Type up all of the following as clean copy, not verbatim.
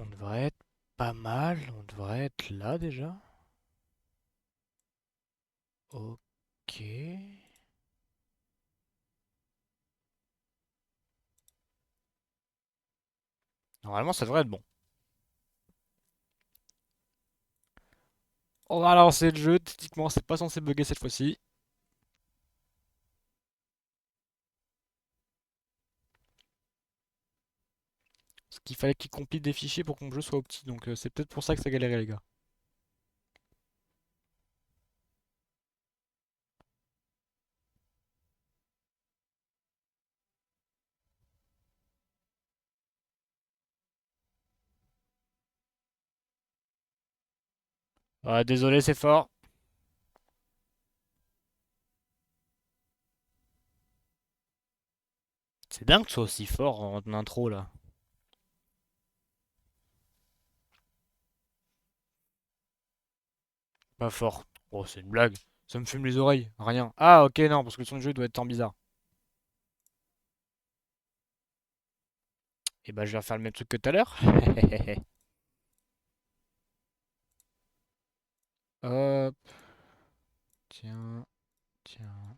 devrait être pas mal. On devrait être là déjà. Ok. Normalement, ça devrait être bon. On va lancer le jeu. Techniquement, c'est pas censé bugger cette fois-ci. Parce qu'il fallait qu'il compile des fichiers pour que mon jeu soit opti. Donc c'est peut-être pour ça que ça galérait, les gars. Ah, désolé, c'est fort. C'est dingue que ce soit aussi fort en intro là. Pas fort. Oh, c'est une blague. Ça me fume les oreilles. Rien. Ah, ok, non, parce que le son du jeu doit être tant bizarre. Et bah, je vais refaire le même truc que tout à l'heure. Hop. Tiens, tiens.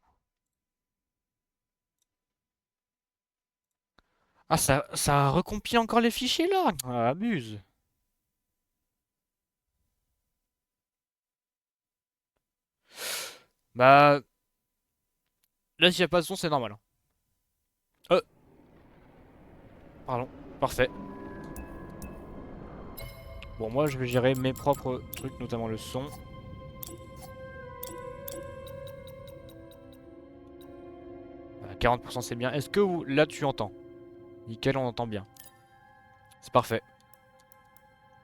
Ah, ça recompile encore les fichiers là. Ah, abuse. Bah, là, s'il n'y a pas de son, c'est normal. Euh, pardon. Parfait. Bon, moi, je vais gérer mes propres trucs, notamment le son. 40% c'est bien. Est-ce que là, tu entends? Nickel, on entend bien. C'est parfait.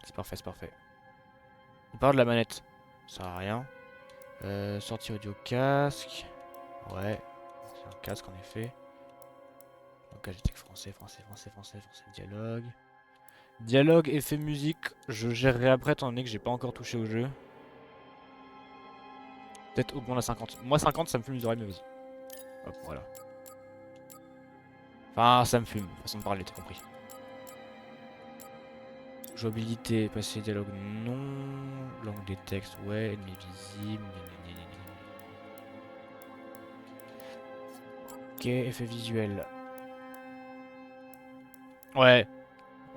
C'est parfait, c'est parfait. On parle de la manette. Ça sert à rien. Sortie audio casque. Ouais. C'est un casque, en effet. Donc, j'étais français, français, français, français, français, dialogue. Dialogue, effet musique, je gérerai après, étant donné que j'ai pas encore touché au jeu. Peut-être augmente à 50. Moi, 50, ça me fume les oreilles, mais vas-y. Hop, voilà. Enfin, ça me fume, façon de parler, t'as compris. Jouabilité, passer dialogue, non. Langue des textes, ouais. Ennemi visible. Ok, effet visuel. Ouais.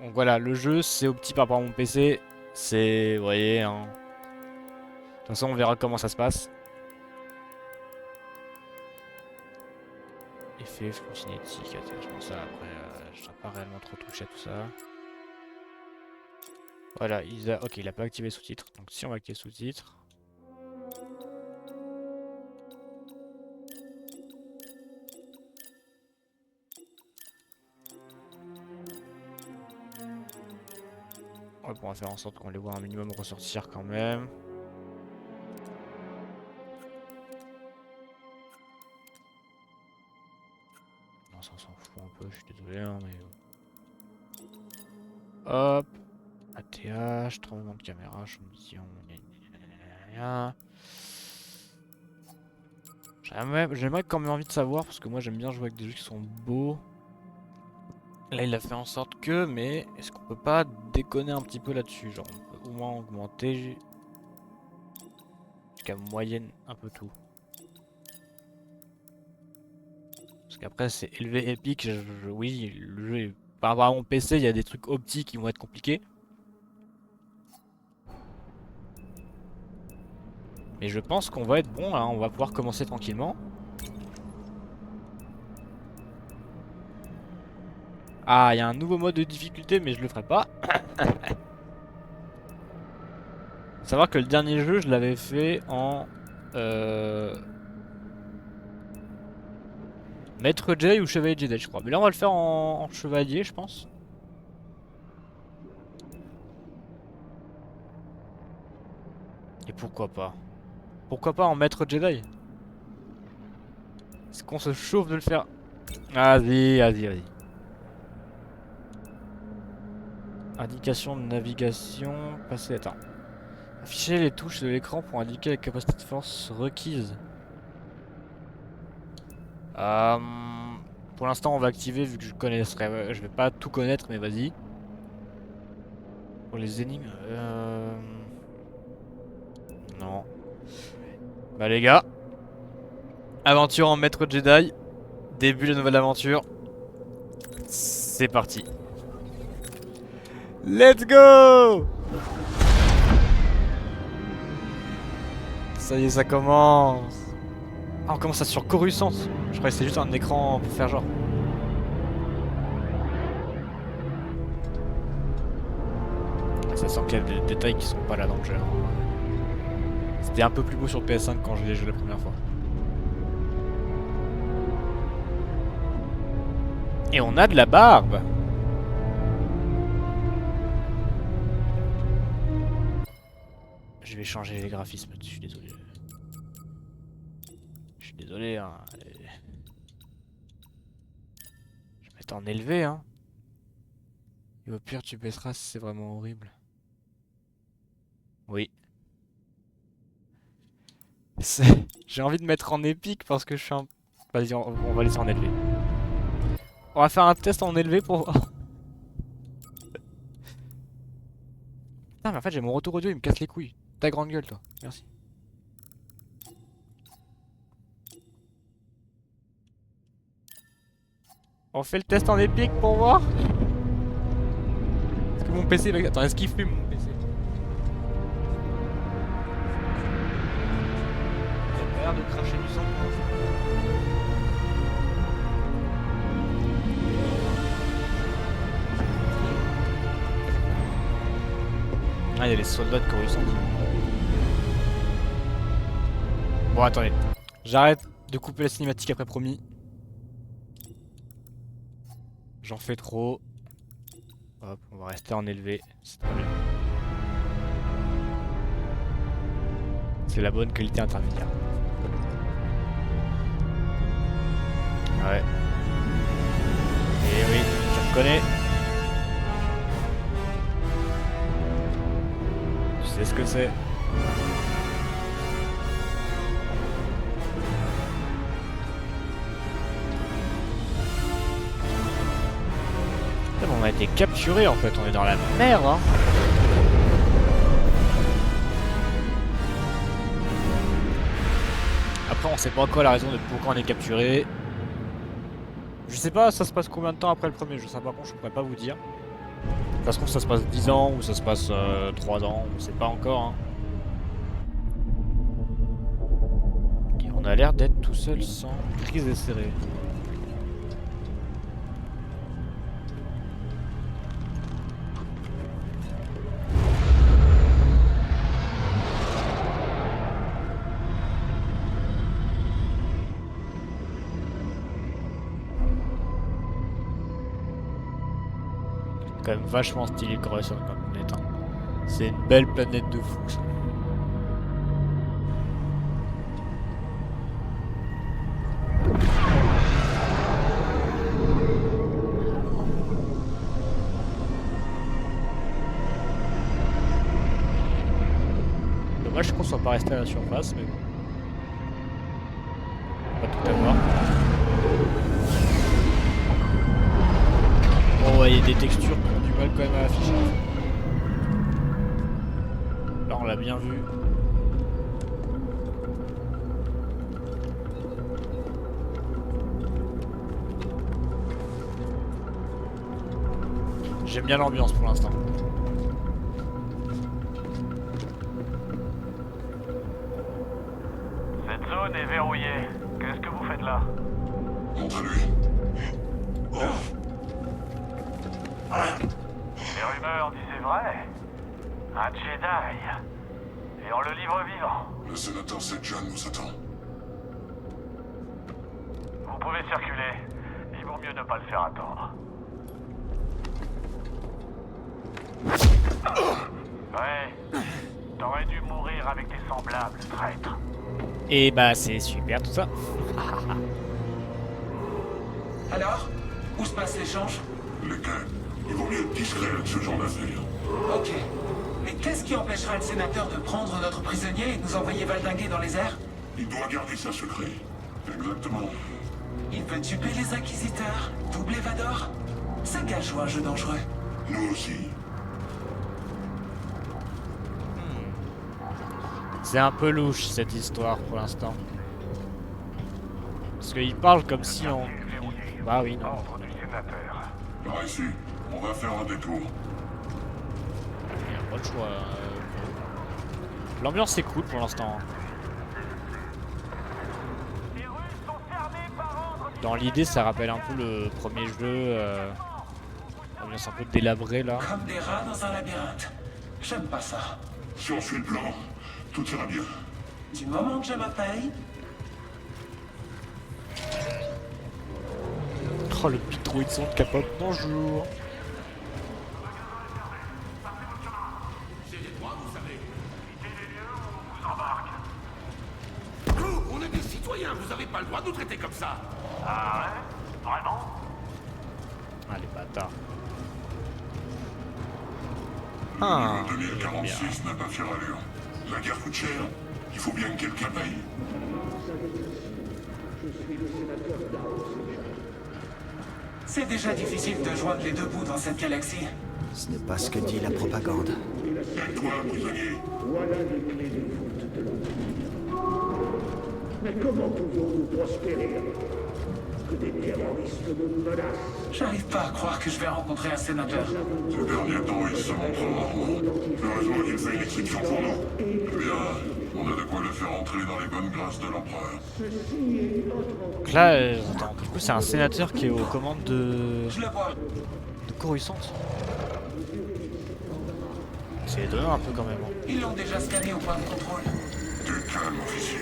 Donc voilà, le jeu, c'est au petit par rapport à mon PC. C'est, vous voyez, hein. De toute façon, on verra comment ça se passe. Effet, flou cinétique, attachement, ça après, je serai pas réellement trop touché à tout ça. Voilà, ok, il a pas activé sous-titres. Donc si on va activer sous-titres. Hop, on va faire en sorte qu'on les voit un minimum ressortir quand même. Non, ça on s'en fout un peu, je suis désolé, hein, mais... Hop, ATH, tremblement de caméra, champ de vision, J'aimerais quand même envie de savoir, parce que moi j'aime bien jouer avec des jeux qui sont beaux. Là il a fait en sorte que, mais est-ce qu'on peut pas déconner un petit peu là-dessus? Genre on peut au moins augmenter jusqu'à moyenne un peu tout. Parce qu'après c'est élevé épique, oui, le jeu est... Par rapport à mon PC, il y a des trucs optiques qui vont être compliqués. Mais je pense qu'on va être bon là, on va pouvoir commencer tranquillement. Ah, il y a un nouveau mode de difficulté, mais je le ferai pas. Faut savoir que le dernier jeu, je l'avais fait en... Maître Jedi ou Chevalier Jedi, je crois. Mais là, on va le faire en Chevalier, je pense. Et pourquoi pas? Pourquoi pas en Maître Jedi? Est-ce qu'on se chauffe de le faire? Vas-y, vas-y, vas-y. Indication de navigation, passer, attends. Afficher les touches de l'écran pour indiquer la capacité de force requise. Euh, pour l'instant, on va activer vu que je connaisserai. Je vais pas tout connaître, mais vas-y. Pour les énigmes, non. Bah les gars, aventure en maître Jedi, début de la nouvelle aventure. C'est parti. Let's go! Ça y est, ça commence. Ah, on commence à sur Coruscant. Je croyais que c'est juste un écran pour faire genre. Ça sent qu'il y a des détails qui sont pas là dans le jeu. C'était un peu plus beau sur PS5 quand je l'ai joué la première fois. Et on a de la barbe. Je vais changer les graphismes, je suis désolé. Je suis désolé, hein. Je vais mettre en élevé, hein. Et au pire, tu baisseras si c'est vraiment horrible. Oui. J'ai envie de mettre en épique parce que je suis un... Vas-y, on va laisser en élevé. On va faire un test en élevé pour voir. Putain, mais en fait, j'ai mon retour audio, il me casse les couilles. Ta grande gueule, toi. Merci. On fait le test en épique pour voir. Est-ce que mon PC va... Attends, est-ce qu'il fume mon PC? Il a pas l'air de cracher du sang pour l'instant. Ah, il y a les soldats de Coruscant. Bon, attendez. J'arrête de couper la cinématique après, promis. J'en fais trop. Hop, on va rester en élevé. C'est très bien. C'est la bonne qualité intermédiaire. Ouais. Et oui, je reconnais. Tu sais ce que c'est. On a été capturé en fait, on est dans la merde hein. Après on sait pas quoi la raison de pourquoi on est capturé. Je sais pas ça se passe combien de temps après le premier jeu, ça par contre je pourrais pas vous dire. Ça se trouve ça se passe 10 ans ou ça se passe 3 ans, on sait pas encore hein. Et on a l'air d'être tout seul sans prise et serré. Quand même vachement stylé Coruscant comme planète. Hein. C'est une belle planète de fou ça. Dommage qu'on soit pas resté à la surface, mais bon. Pas tout à voir. Bon ouais, il y a des textures qui ont du mal quand même à afficher. Là on l'a bien vu. J'aime bien l'ambiance pour l'instant. Cette zone est verrouillée. Qu'est-ce que vous faites là? Montre-lui. Les rumeurs disaient vrai. Un Jedi. Et on le livre vivant. Le sénateur Sejan nous attend. Vous pouvez circuler. Il vaut mieux ne pas le faire attendre. Ouais. T'aurais dû mourir avec tes semblables, traître. Et bah c'est super tout ça. Alors, où se passe l'échange? Lesquels? Il vaut mieux être discret avec ce genre d'affaires. Ok. Mais qu'est-ce qui empêchera le sénateur de prendre notre prisonnier et de nous envoyer valdinguer dans les airs? Il doit garder ça secret. Exactement. Il veut tuer les inquisiteurs, doubler Vador? Ça gâche un jeu dangereux. Nous aussi. C'est un peu louche cette histoire pour l'instant. Parce qu'il parle comme si on... Bah oui, non. Ordre du sénateur. Par ici, on va faire un détour. Il y a pas de choix. L'ambiance est cool pour l'instant. Les Russes sont fermées par ordre du Dans l'idée, ça rappelle un peu le premier jeu. L'ambiance un peu délabrée là. Comme des rats dans un labyrinthe. J'aime pas ça. Si on suit le plan, tout ira bien. Du moment que je me paye, Oh, le pitrouille de son capote, bonjour. Nous, on est des citoyens, vous avez pas le droit de nous traiter comme ça. Ah ouais? Vraiment? Ah, les bâtards. Le Ah, niveau 2046 n'a pas fière allure. La guerre coûte cher. Il faut bien que quelqu'un paye. c'est déjà difficile de joindre les deux bouts dans cette galaxie. Ce n'est pas ce que dit la propagande. Et toi, prisonnier, Mais comment pouvons-nous prospérer alors que des terroristes nous menacent? J'arrive pas à croire que je vais rencontrer un sénateur. ces derniers temps, il se montre rarement. Heureusement qu'il fait une exception pour nous. Eh bien, on a de quoi le faire entrer dans les bonnes grâces de l'empereur. Donc là, attends, du coup, c'est un sénateur qui est aux commandes de Je le vois. Coruscant. C'est étonnant un peu quand même. Hein. Ils l'ont déjà scanné au point de contrôle. Du calme, officier.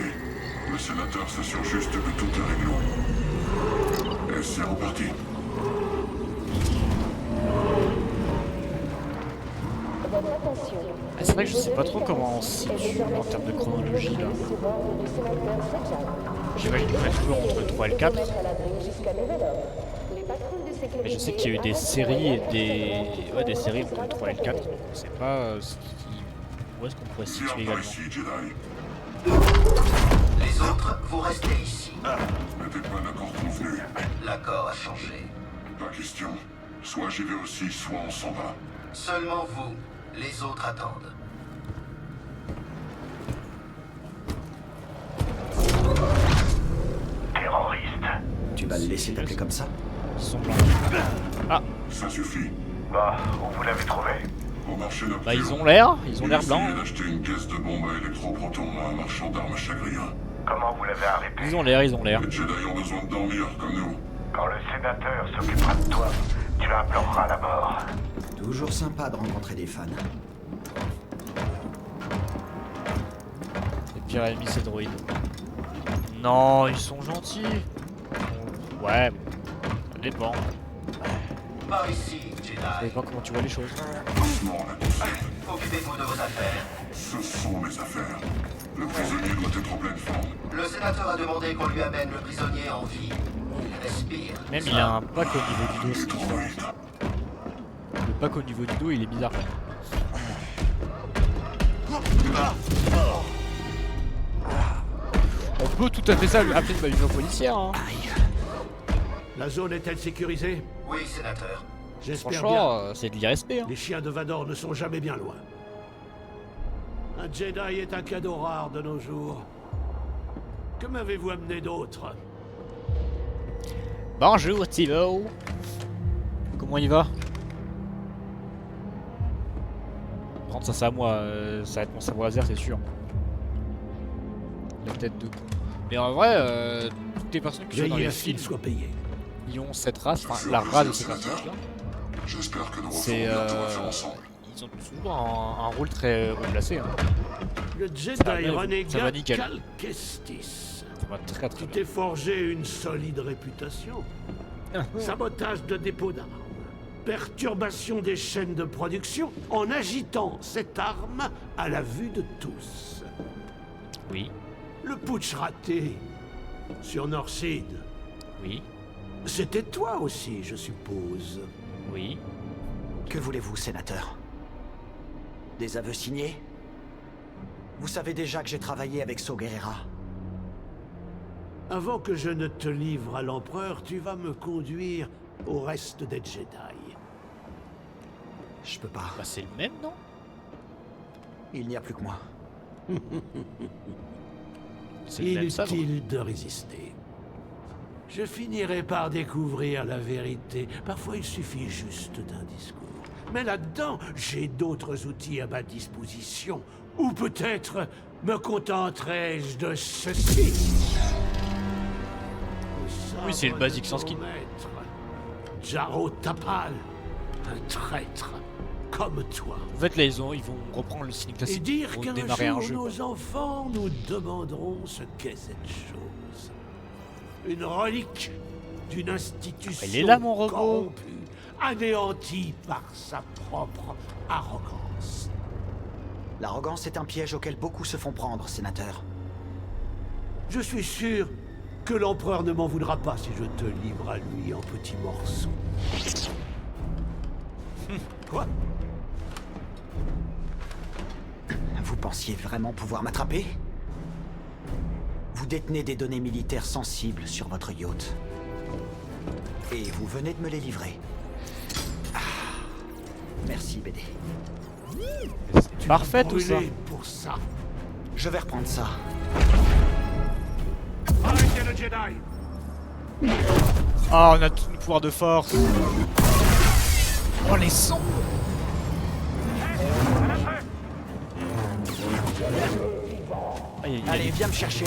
Le sénateur s'assure juste que tout est réglé. Et c'est reparti. Ah, c'est vrai que je sais pas trop comment on se situe en termes de chronologie là. J'imagine qu'on est toujours entre le 3 et le 4. Mais je sais qu'il y a eu des séries et des... Ouais, des séries entre le 3 et le 4. Je sais pas où est-ce qu'on pourrait se Viens situer par également. ici, Jedi. Les autres, vous restez ici. Ce n'était pas l'accord convenu. L'accord a changé. Pas question. Soit j'y vais aussi, soit on s'en va. Seulement vous. Les autres attendent. Terroriste. Tu vas le laisser t'appeler comme ça? Ils sont blancs. Ah, Ça suffit. Bah, où vous l'avez trouvé? Au marché nocturne. bah ils ont l'air Il blancs. essayait d'acheter une caisse de bombes à électroprotons à un marchand d'armes chagrin. Comment vous l'avez arrêté? Ils ont l'air. Les Jedi ont besoin de dormir comme nous. Quand le sénateur s'occupera de toi, tu imploreras la mort. Toujours sympa de rencontrer des fans. Et pire ennemi c'est droïde. Non, ils sont gentils. Ouais, ça dépend. Par ici, Ça Jedi. dépend comment tu vois les choses. Doucement, là, tous. Occupez-vous de vos affaires. Ce sont mes affaires. Le prisonnier doit être en pleine forme. Le sénateur a demandé qu'on lui amène le prisonnier en vie. Il respire. Même il a un pack au niveau du dos. Les c'est différent. droïdes. Le pack au niveau du dos il est bizarre. On peut tout à fait ça appeler une bavure policière. Hein. La zone est-elle sécurisée? Oui, sénateur. J'espère bien. Franchement, c'est de l'irrespect. Hein. Les chiens de Vador ne sont jamais bien loin. Un Jedi est un cadeau rare de nos jours. Que m'avez-vous amené d'autre? Bonjour Thibaut. Comment il va? Prendre ça, c'est à moi. Ça va être mon sabre laser, c'est sûr. La tête de con. Mais en vrai, toutes les personnes qui sont dans Veillez les à ce qu'il films, soit payé. ils ont cette race, enfin la race de ces personnages là. J'espère que nous referons C'est bientôt affaire ensemble. ils ont toujours un rôle très haut placé. Hein. Le Jedi Ça va, ça va renégat nickel. Cal Kestis. Ça va très très Tu bien. t'es forgé une solide réputation. Sabotage de dépôts d'armes. Perturbation des chaînes de production en agitant cette arme à la vue de tous. Oui, Le putsch raté sur Norseed. oui, C'était toi aussi, je suppose. oui. Que voulez-vous, sénateur? Des aveux signés? Vous savez déjà que j'ai travaillé avec Saw Gerrera. Avant que je ne te livre à l'Empereur, tu vas me conduire au reste des Jedi. Je peux pas. Bah c'est le même non? Il n'y a plus que moi. C'est le même sabre. Inutile de résister. Je finirai par découvrir la vérité. Parfois, il suffit juste d'un discours. Mais là-dedans, j'ai d'autres outils à ma disposition. Ou peut-être me contenterai-je de ceci. Oui, c'est le basique sans skin. Maître, Jaro Tapal, un traître comme toi. En fait, là, ils vont reprendre le signe Et classique dire pour qu'un démarrer un jour jeu. quoi. nos enfants nous demanderont ce qu'est cette chose. Une relique d'une institution Il est là, mon robot. corrompue, anéantie par sa propre arrogance. L'arrogance est un piège auquel beaucoup se font prendre, sénateur. Je suis sûr que l'empereur ne m'en voudra pas si je te livre à lui en petits morceaux. Quoi? Vous pensiez vraiment pouvoir m'attraper? Vous détenez des données militaires sensibles sur votre yacht. Et vous venez de me les livrer. Ah. Merci, BD. C'est parfait tout ça. Brûlé pour ça. Je vais reprendre ça. Arrêtez le Jedi! Ah, on a tout le pouvoir de force. Oh, les sons. Aïe, aïe, aïe. Allez, viens me chercher.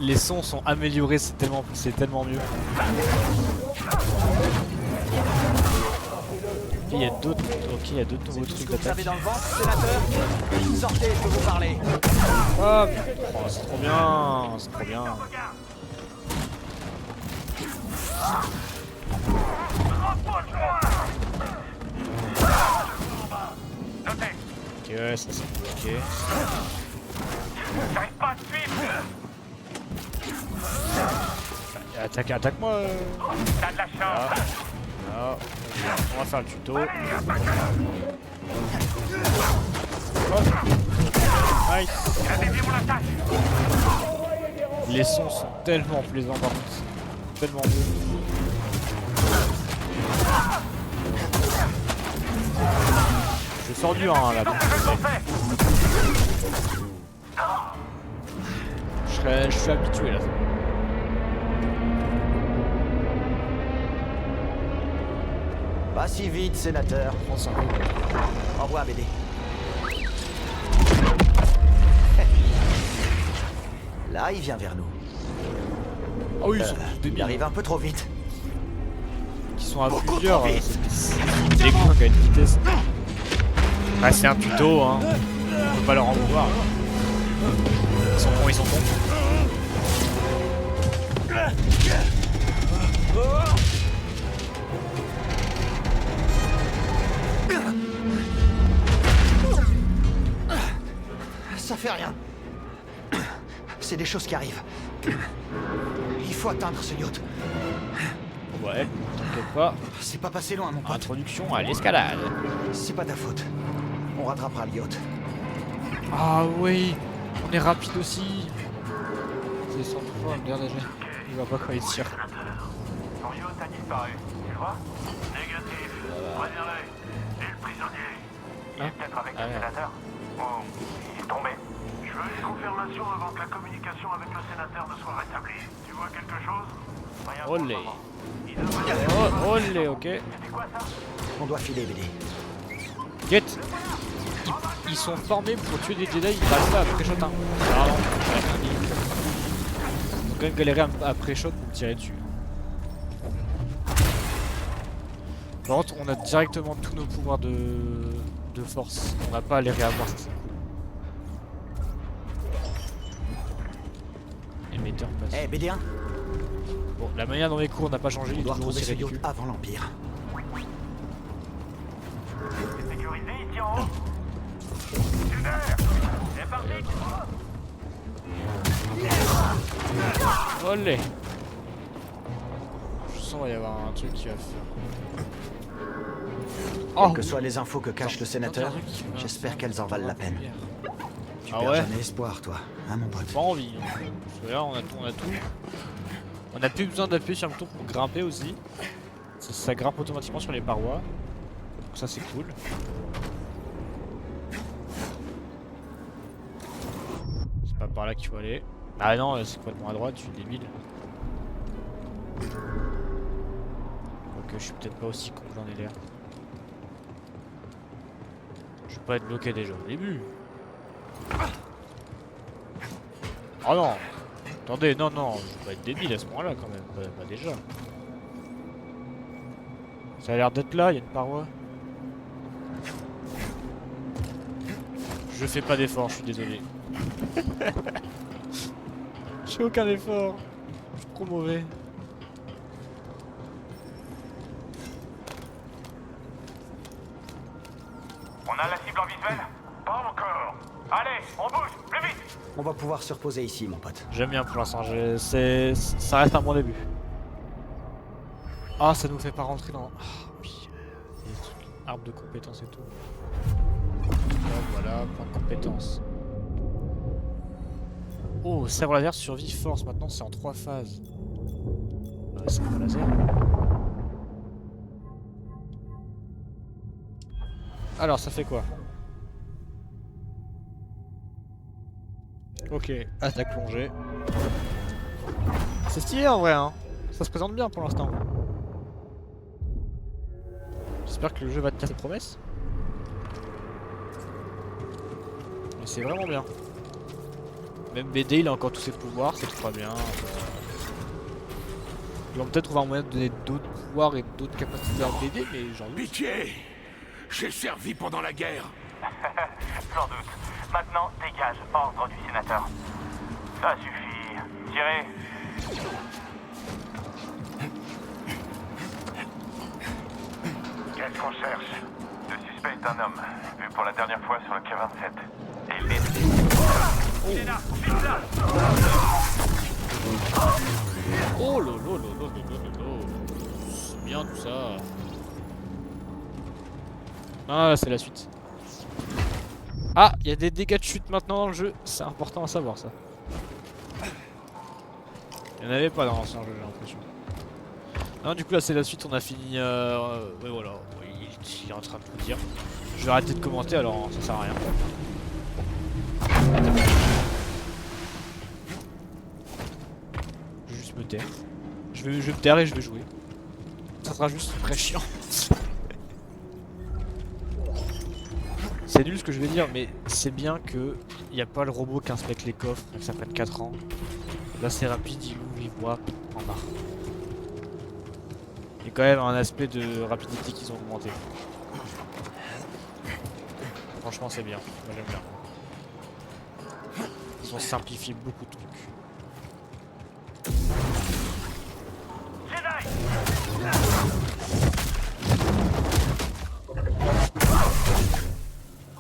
Les sons sont améliorés, c'est tellement mieux. Il y a d'autres, ok, il y a d'autres nouveaux Tout ce trucs que vous avez d'attaque. dans le ventre, sénateur? Sortez, je peux vous parler. Hop. Oh, c'est trop bien, c'est trop bien. Ok, ouais, ça c'est ok. J'arrive pas à te suivre. Attaque-moi. T'as de la chance. Ah, on va faire le tuto. Nice. J'ai dévié mon attaque. Les sons sont tellement plaisants par contre. Tellement beaux. Je sors du 1 là. Je suis habitué là. Pas si vite, sénateur. Prends ça un peu. Au revoir, BD. Là, il vient vers nous. Ah oui, ils sont tous Il débiles. arrive un peu trop vite. Ils sont à Beaucoup plusieurs. trop vite. C'est des cons qui a une vitesse. Ah, c'est un tuto, hein. On peut pas leur en vouloir. Ils sont cons, ils sont cons. Ça fait rien. C'est des choses qui arrivent. Il faut atteindre ce yacht. Ouais, t'inquiète pas. C'est pas passé loin, mon pote. Introduction à l'escalade. C'est pas ta faute. On rattrapera le yacht. Ah oui, on est rapide aussi. C'est 100 fois, regarde, il va pas quand il tire. Son yacht a disparu. Tu vois? Négatif. Préviens-le. Et le prisonnier? Il est peut-être avec le sénateur? Ou il est tombé? Je veux une confirmation avant que la communication avec le sénateur ne soit rétablie. Tu vois quelque chose? Rien pour le Olé. moment. Il devrait... Oh, olé, ok. C'est quoi ça? On doit filer, BD. Get. Ils sont formés pour tuer des Jedi, ils passent pas à pré-shot. Hein. Vraiment. Ils ont quand même galéré à pré-shot pour me tirer dessus. Par contre, on a directement tous nos pouvoirs de force. On n'a pas à les réavoir, ça c'est cool. Émetteur passe. Eh, BD1, Bon, la manière dont les cours n'a pas changé, il on est doit toujours retrouver aussi ce yacht ridicule. avant l'Empire. C'est sécurisé ici en haut? Super! C'est parti! Olé. Je sens qu'il va y avoir un truc qui va faire. Quelles que soient les infos que cache le sénateur, j'espère qu'elles en valent la peine. Tu Ah perds ouais? jamais espoir, toi, hein, mon pote? Pas envie. Parce que là, on a tout, on a tout. On a plus besoin d'appuyer sur le bouton pour grimper aussi. Ça grimpe automatiquement sur les parois. Donc ça c'est cool. par là qu'il faut aller. Ah non, c'est complètement à droite, je suis débile. Ok, je suis peut-être pas aussi con que j'en ai l'air. Je vais pas être bloqué déjà au début. Oh non! Attendez, non, non, je vais pas être débile à ce moment-là quand même, pas déjà. Ça a l'air d'être là, il y a une paroi. Je fais pas d'effort, je suis désolé. Je fais aucun effort. Je suis trop mauvais. On a la cible en visuel? Pas encore. Allez, on bouge, plus vite. On va pouvoir se reposer ici, mon pote. J'aime bien pour l'instant, ça reste un bon début. Ah, ça nous fait pas rentrer dans... Ah, oui. Des trucs, arbre de compétences et tout. Voilà, point de compétences. Oh, sabre laser, survie, force. Maintenant, c'est en 3 phases. Sabre laser. Alors, ça fait quoi? Ok, attaque plongée. C'est stylé en vrai, hein. Ça se présente bien pour l'instant. J'espère que le jeu va tenir ses promesses. Mais c'est vraiment bien. Même BD, il a encore tous ses pouvoirs, c'est trop bien. Ils vont peut-être trouver un moyen de donner d'autres pouvoirs et d'autres capacités à BD, mais j'en doute. Pitié! J'ai servi pendant la guerre. Sans doute. Maintenant, dégage, ordre du sénateur. Ça suffit. Tirez. Qu'est-ce qu'on cherche? Le suspect est un homme, vu pour la dernière fois sur le K-27. Et il est... Il est là, vite là. Oh lolo. C'est bien tout ça. Ah, c'est la suite. Ah, il y a des dégâts de chute maintenant dans le jeu. C'est important à savoir ça. Il n'y en avait pas dans l'ancien jeu, j'ai l'impression. Non, du coup là c'est la suite, on a fini... ouais voilà, il est en train de tout dire. Je vais arrêter de commenter alors, ça sert à rien. Je vais juste me taire. Je vais me taire et je vais jouer. Ça sera juste très chiant. C'est nul ce que je vais dire, mais c'est bien que il n'y a pas le robot qui inspecte les coffres et que ça prenne 4 ans. Là c'est rapide, il ouvre, il voit, en marre. Il y a quand même un aspect de rapidité qu'ils ont augmenté. Franchement c'est bien, moi j'aime bien. Ils ont simplifié beaucoup de trucs.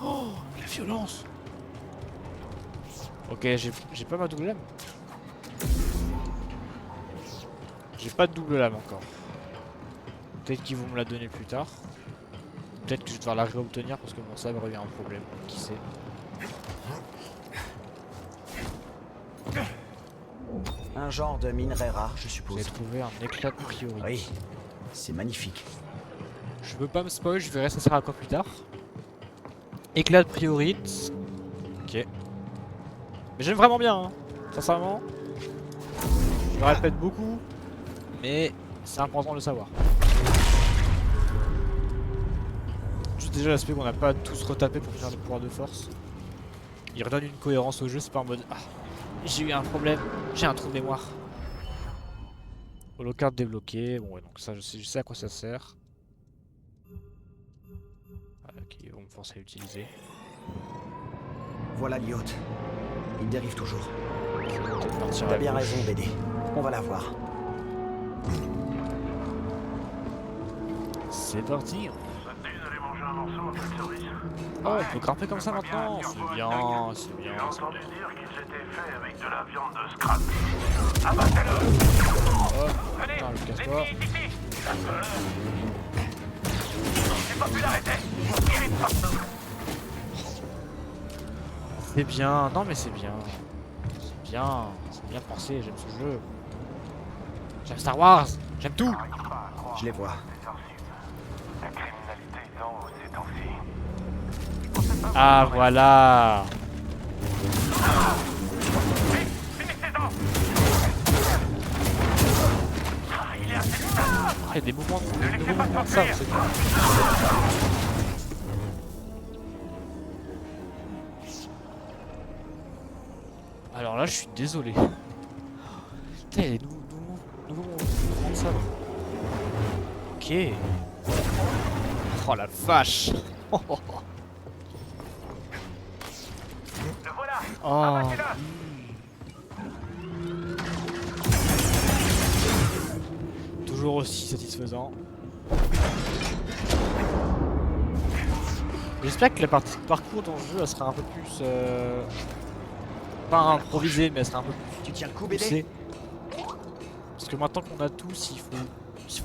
Oh, la violence! Ok, j'ai pas ma double lame. J'ai pas de double lame encore. Peut-être qu'ils vont me la donner plus tard. Peut-être que je vais devoir la réobtenir parce que mon sabre a eu un problème. Qui sait? Un genre de minerai rare, je suppose. J'ai trouvé un éclat de priorité. Oui, c'est magnifique. Je veux pas me spoil, je verrai ça sert à quoi plus tard. Éclat de priorite. Ok. Mais j'aime vraiment bien, hein. Sincèrement. Je le répète beaucoup. Mais c'est important de le savoir. Juste déjà l'aspect qu'on n'a pas tous retapé pour faire le pouvoir de force. Il redonne une cohérence au jeu, c'est pas en mode ah, j'ai eu un problème, j'ai un trou de mémoire. Holocard débloqué, bon ouais donc ça je sais à quoi ça sert. Ok, ils vont me forcer à l'utiliser. Voilà l'yacht. Il dérive toujours. T'as T'as bien raison, BD. On va la voir. C'est parti. Ça te dit d'aller manger un morceau après le service? Oh, on peut grimper comme ça maintenant. C'est bien, c'est bien. J'ai entendu dire qu'ils étaient faits avec de la viande de scrap. Abattez-le! Oh, Venez, putain, je casse pas. l'ennemi est ici! J'ai pas pu l'arrêter! Il est partout! C'est bien, non mais c'est bien. C'est bien pensé, j'aime ce jeu. J'aime Star Wars, j'aime tout. Je les vois. La criminalité est en hausse ces temps-ci. Ah voilà. il y a des mouvements de ça, c'est cool. Alors là, je suis désolé. Putain, il y a des nouveaux mouvements de ça. Ok. Oh la vache. Le voilà. Oh. Abattez-le. Toujours aussi satisfaisant. J'espère que la partie parcours dans le jeu elle sera un peu plus pas improvisée mais elle sera un peu plus Tu tiens le coup, poussée. Parce que maintenant qu'on a tous, il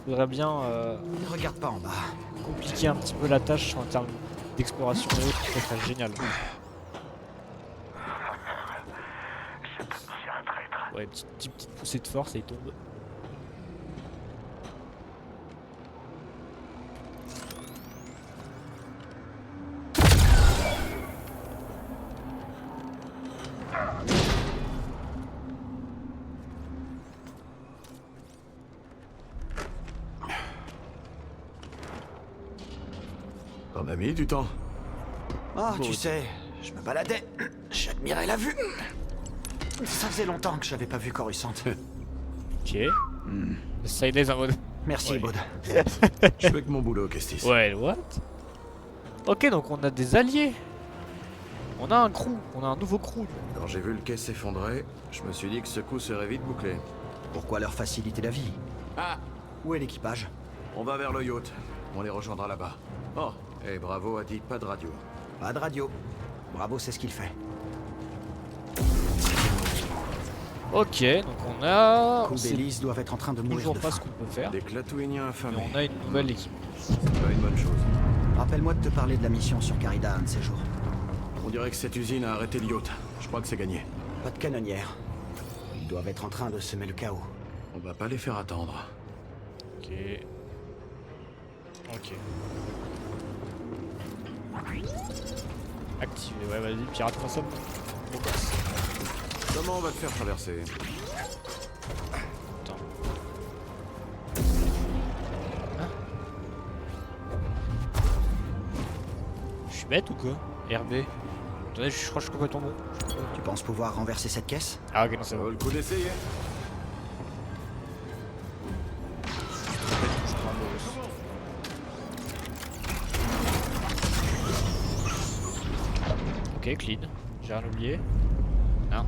faudrait bien Ne regarde pas en bas. compliquer un petit peu la tâche en termes d'exploration et autres, ça serait génial. Ouais, petite poussée de force et il tombe. T'en as mis du temps. Ah, tu sais, je me baladais. J'admirais la vue. Ça faisait longtemps que j'avais pas vu Coruscant. Ok. Ça y est, en mode. Merci, Ouais. Baud. Je fais que mon boulot, Kestis. Ouais, what? Ok, donc on a des alliés. On a un crew, on a un nouveau crew. Quand j'ai vu le quai s'effondrer, je me suis dit que ce coup serait vite bouclé. Pourquoi leur faciliter la vie? Ah, Où est l'équipage? on va vers le yacht. On les rejoindra là-bas. Oh, et Bravo a dit pas de radio. Pas de radio. Bravo, c'est ce qu'il fait. Ok, donc on a. Cool C'est Belize doivent être en train de mourir toujours de pas faim. ce qu'on peut faire. Des Clatouiniens Mais affamés. on a une nouvelle équipe. C'est pas une bonne chose. Rappelle-moi de te parler de la mission sur Carida un de ces jours. On dirait que cette usine a arrêté le yacht. Je crois que c'est gagné. Pas de canonnière. Ils doivent être en train de semer le chaos. On va pas les faire attendre. Ok. Ok. Activé, ouais, vas-y, pirate consomme. Bon gosse. Comment on va te faire traverser? Attends. Hein? Je suis bête ou quoi? RB. Attendez, je crois que je suis complètement bon. Tu penses pouvoir renverser cette caisse? Ah ok, non, c'est Ça bon. vaut le coup d'essayer? Ok, clean. J'ai rien oublié. Non.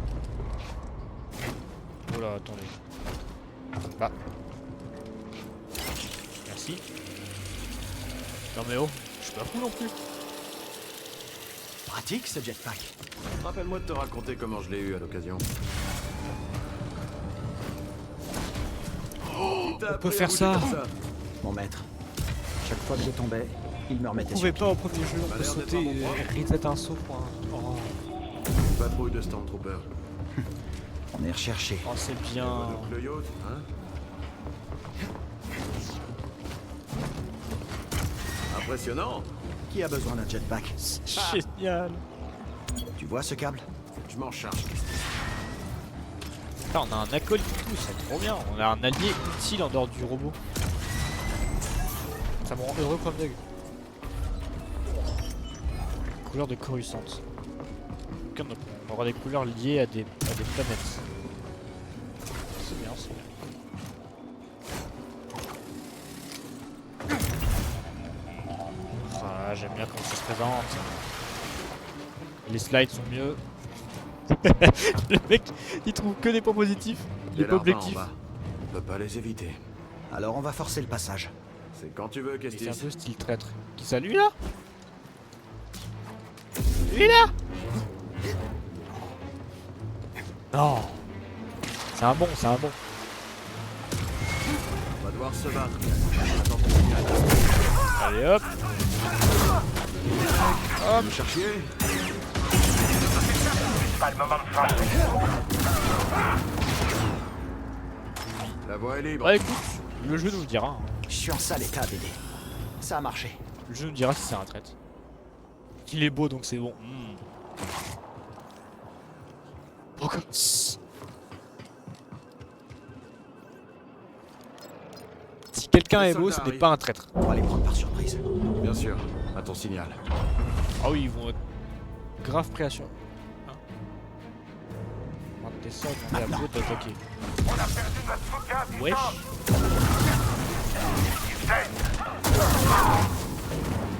Oh là, attendez. Bah. Merci. Non mais oh, je suis pas fou non plus. Pratique ce jetpack. Rappelle-moi de te raconter comment je l'ai eu à l'occasion. On peut faire ça. Mon maître. Chaque fois que je tombais, il me On remettait pouvait sur pas au premier jeu, on Ça a peut l'air d'être sauter un bon et point. reset un saut pour un... Oh, Patrouille de Stormtrooper. On est recherché. oh, c'est bien. Donc le yacht, hein? Impressionnant. Qui a besoin d'un jetpack? C'est génial. Tu vois ce câble? Je m'en charge. Putain, on a un acolyte et tout, c'est trop bien. On a un allié utile en dehors du robot. Ça me rend heureux comme d'aigle. Couleur de Coruscant. Donc on aura des couleurs liées à des planètes. C'est bien, c'est bien. Ah, j'aime bien comment ça se présente. Les slides sont mieux. Le mec, il trouve que des points positifs. Il est pas objectif. On peut pas les éviter. Alors on va forcer le passage. C'est quand tu veux, Il fait un Kestis. peu style traître. Qui ça, lui là? Lui là? Non. C'est un bon, c'est un bon. On va devoir se battre. Attends ton signal. Allez hop. Hop. Me chercher. Pas le moment de faire. La voie est libre. Bah écoute, le jeu nous le dira. Hein. Je suis en sale état, BD. Ça a marché. Le jeu nous dira si c'est un traître. Il est beau donc c'est bon. Beau gosse. Petit quelqu'un Les est beau, ce soldats n'est pas un traître. On va les prendre par surprise. Bien sûr, à ton signal. Ah oui, ils vont être grave prêts à sur. Hein, on va descendre, on est à bout d'attaquer. On a perdu notre Fouca, Wesh.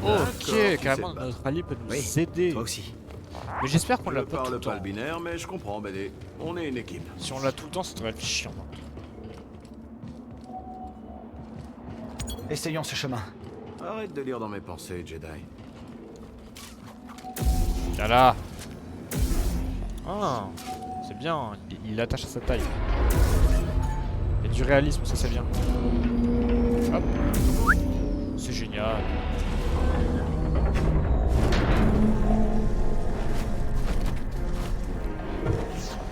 Ok, carrément c'est notre allié peut nous Oui, aider. toi aussi. Mais j'espère qu'on Je l'a pas tout parle le pas temps. le binaire, mais je comprends, BD. On est une équipe. Si on l'a tout le temps, ça devrait être chiant. Essayons ce chemin. Arrête de lire dans mes pensées, Jedi. Voilà. Ah, c'est bien. Il l'attache à sa taille. Il y a du réalisme, ça c'est bien. Hop. C'est génial.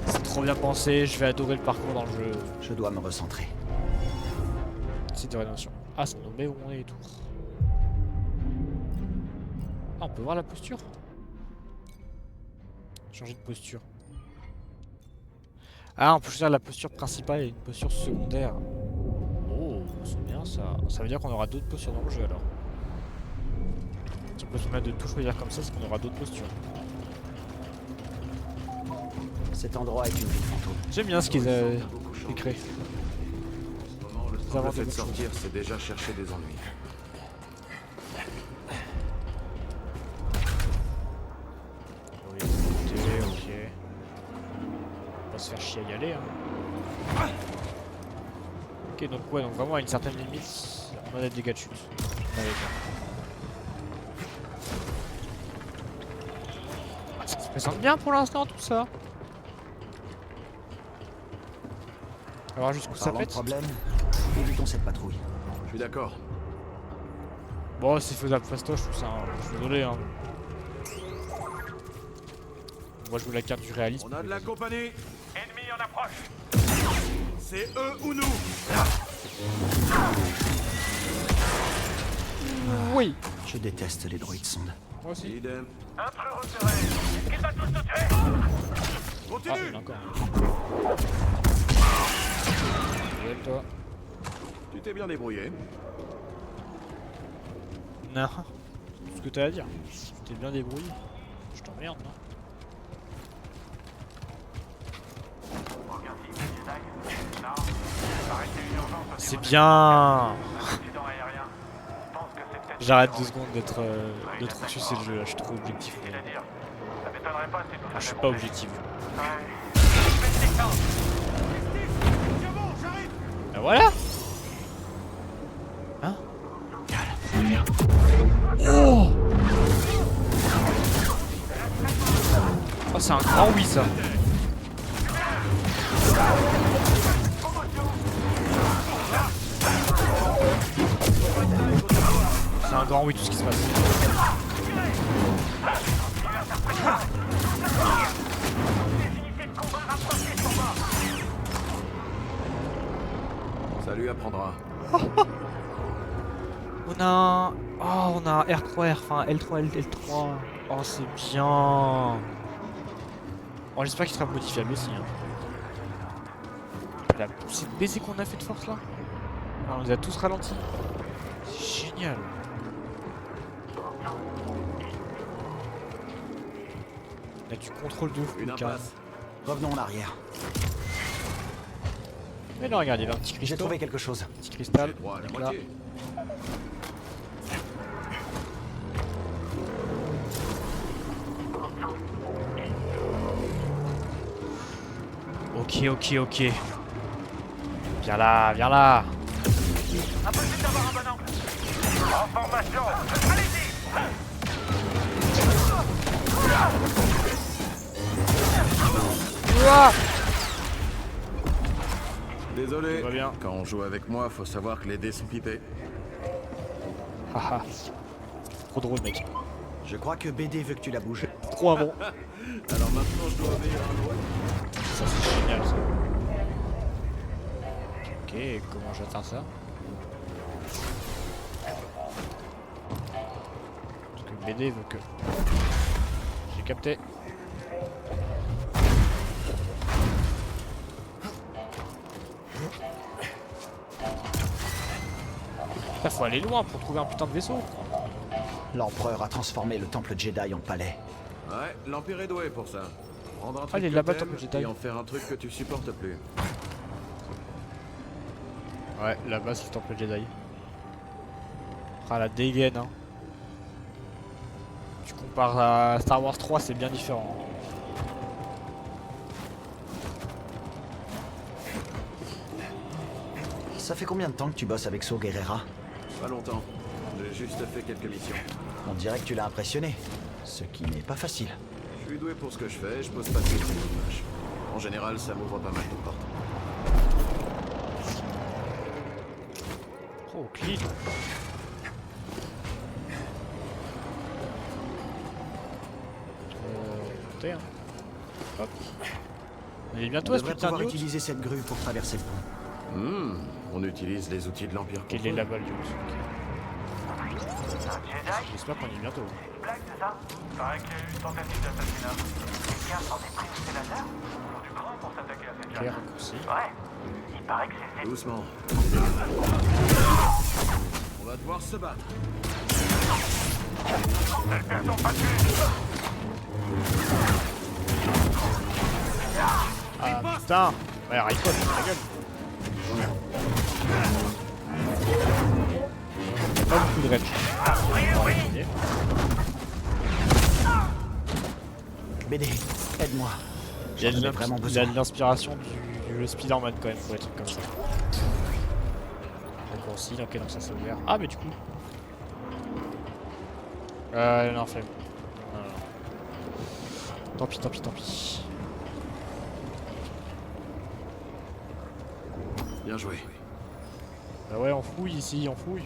C'est trop bien pensé, je vais adorer le parcours dans le jeu. Je dois me recentrer. Site de rénovation. Ah, ça nous met où on est et tout. Ah, on peut voir la posture. Changer de posture. Ah, on peut choisir la posture principale et une posture secondaire. Oh, c'est bien ça. Ça veut dire qu'on aura d'autres postures dans le jeu alors. Si on peut se permettre de tout choisir comme ça, c'est qu'on aura d'autres postures. Cet endroit est une ville fantôme. J'aime bien ce qu'ils ont créé. En ce moment, le avons fait des de bonnes sortir, c'est déjà chercher des ennuis. Oui, écoutez, ok. On va se faire chier à y aller. Hein. Ok, donc ouais, donc vraiment à une certaine limite, on a des dégâts de chute. Allez, ça se présente bien pour l'instant tout ça. Alors jusqu'où ça Parlant de pète. problème, évitons cette patrouille. Je suis d'accord. Bon, c'est faisable fastoche tout ça, hein. Je suis désolé. Hein. On va jouer la carte du réalisme. On a de la compagnie. Ennemi en approche. C'est eux ou nous. Oui. Je déteste les droïdes sondes. Moi aussi. Idem. Intrus repéré. Est-ce qu'ils veulent tous nous tuer? Ah, Continue. il y en a encore. Ouais, toi. Tu t'es bien débrouillé. Non. C'est ce que t'as à dire. Tu t'es bien débrouillé. Je t'emmerde, non? Aucun signe de Jedi? Non. Arrêtez une urgence au C'est niveau de- bien. Accident aérien. Je pense que c'est peut-être- J'arrête 2 secondes d'être sucer le jeu là, je suis trop objectif. Difficile à dire. Ça m'étonnerait pas si tout Ah, ça je suis s'est pas monté. objectif. Ouais. Bah voilà. Hein? Oh. Oh, c'est un grand oui ça. C'est un grand oui tout ce qui se passe. Ça lui apprendra. On a un... Oh, on a un R3R, enfin L3, L3. Oh, c'est bien. Oh, j'espère qu'il sera modifiable aussi. Hein. La poussée de baiser qu'on a fait de force là. Ah, on les a tous ralentis. C'est génial. Là, tu contrôles de fou. Une carrément. impasse. Revenons en arrière. Mais là, regarde, il y avait un petit J'ai cristal. trouvé quelque chose. Petit cristal. Droit à la Donc là. moitié. Ok. Viens là, viens là. Impossible d'avoir un bon angle. En formation. Allez-y. Ouah. Désolé. Tout va bien. Quand on joue avec moi, faut savoir que les dés sont pipés. Haha. Trop drôle, mec. Je crois que BD veut que tu la bouges. Trop bon. Alors maintenant, je dois obéir à un droit. Ça, c'est génial, ça. Ok, comment j'atteins ça? Parce que BD veut que... J'ai capté. Putain, faut aller loin pour trouver un putain de vaisseau. L'empereur a transformé le temple Jedi en palais. Ouais, l'Empire est doué pour ça. Prendre un truc Allez, que là-bas, t'aimes Temple Jedi. et en faire un truc que tu supportes plus. Ouais, là-bas c'est le temple Jedi. Ah la dégaine hein. Tu compares à Star Wars 3, c'est bien différent. Ça fait combien de temps que tu bosses avec Saw Gerrera? Pas longtemps. J'ai juste fait quelques missions. On dirait que tu l'as impressionné. Ce qui n'est pas facile. Je suis doué pour ce que je fais, je pose pas de questions de vache. En général, ça m'ouvre pas mal de portes. Oh, clean. Monter, hein. Hop. Il est bientôt On à ce devrait putain de pouvoir yacht. utiliser cette grue pour traverser le pont. On utilise les outils de l'Empire. Quelle est la balle du yacht? Un Jedi? J'espère qu'on y est bientôt. Une blague, c'est ça? Paraît qu'il y a eu une tentative d'assassinat. Quelqu'un s'en est pris au sénateur? Faut du cran pour s'attaquer à cette Clair, jeune. raccourci. Ouais. Il paraît que c'est... Doucement. On va devoir se battre. Ah putain. Ouais, riposte, ta gueule. Pas beaucoup de range. BD, aide-moi. Il y a J'en ai vraiment besoin. de l'inspiration du jeu Spider-Man quand même pour des trucs comme ça. Raccourci, ok donc ça c'est ouvert. Ah mais du coup. Non flemme. Non, non. Tant pis, tant pis, tant pis. Bien joué. Bah ouais on fouille ici, on fouille.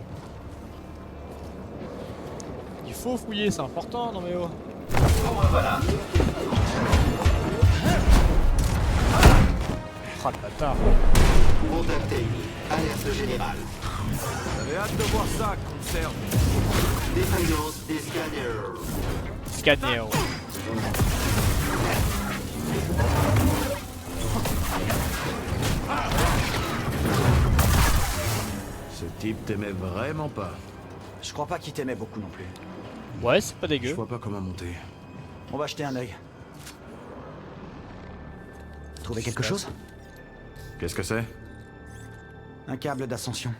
Il faut fouiller, c'est important, non mais oh. Ah le bâtard. Contactez. Alerte générale. J'avais hâte de voir ça, concert. Défaillance des scanners. Scanner. Ouais. Ce type t'aimait vraiment pas. Je crois pas qu'il t'aimait beaucoup non plus. Ouais c'est pas Je dégueu. vois pas comment monter. On va jeter un œil. Trouvé quelque chose? Qu'est-ce que c'est? Un câble d'ascension.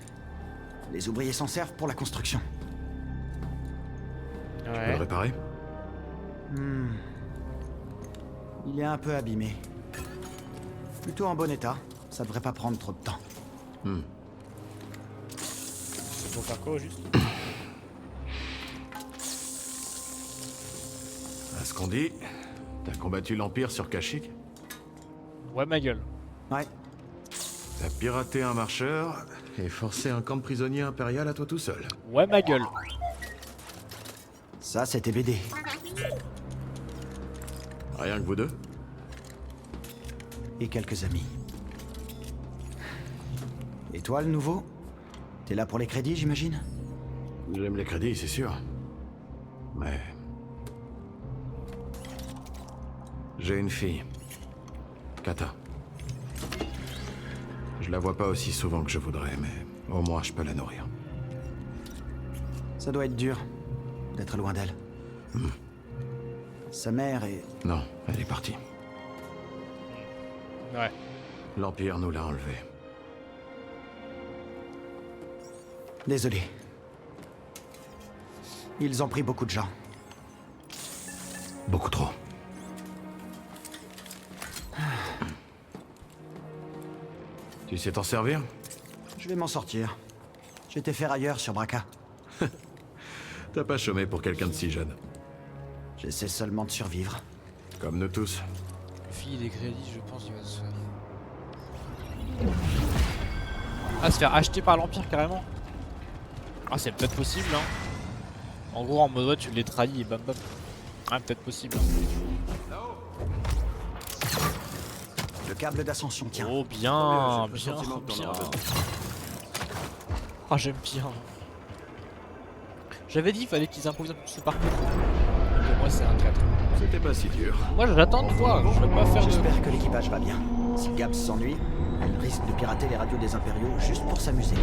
Les ouvriers s'en servent pour la construction. Tu peux le Ouais. réparer? Il est un peu abîmé. Plutôt en bon état. Ça devrait pas prendre trop de temps. C'est pour faire quoi au juste? À ce qu'on dit, t'as combattu l'Empire sur Kashyyyk? Ouais ma gueule. Ouais, T'as piraté un marcheur et forcé un camp de prisonniers impérial à toi tout seul. Ouais ma gueule. ça c'était BD. Rien que vous deux? Et quelques amis. Et toi, le nouveau? T'es là pour les crédits, j'imagine? J'aime les crédits, c'est sûr. Mais... j'ai une fille. Kata. Je la vois pas aussi souvent que je voudrais, mais au moins je peux la nourrir. Ça doit être dur d'être loin d'elle. Sa mère est... Non, elle est partie. Ouais. L'Empire nous l'a enlevée. Désolé. Ils ont pris beaucoup de gens. Beaucoup trop. Tu sais t'en servir? Je vais m'en sortir. J'étais ferrailleur sur Braca. T'as pas chômé pour quelqu'un de si jeune. J'essaie seulement de survivre. Comme nous tous. Fille des crédits, je pense qu'il va se faire. Ah, se faire acheter par l'Empire carrément. Ah, c'est peut-être possible, hein. En gros, en mode ouais, tu les trahis et bam bam. Ah, peut-être possible. Hein. Le câble d'ascension, tiens. Oh, bien, J'ai le bien, pressentiment que t'en bien. auras besoin. Ah, j'aime bien. J'avais dit qu'il fallait qu'ils improvisent un peu ce parcours. Mais pour moi, c'est un 4. C'était pas si dur. Moi, j'attends de voir. Je vais pas faire de. J'espère que l'équipage va bien. Si Gabs s'ennuie, elle risque de pirater les radios des impériaux juste pour s'amuser.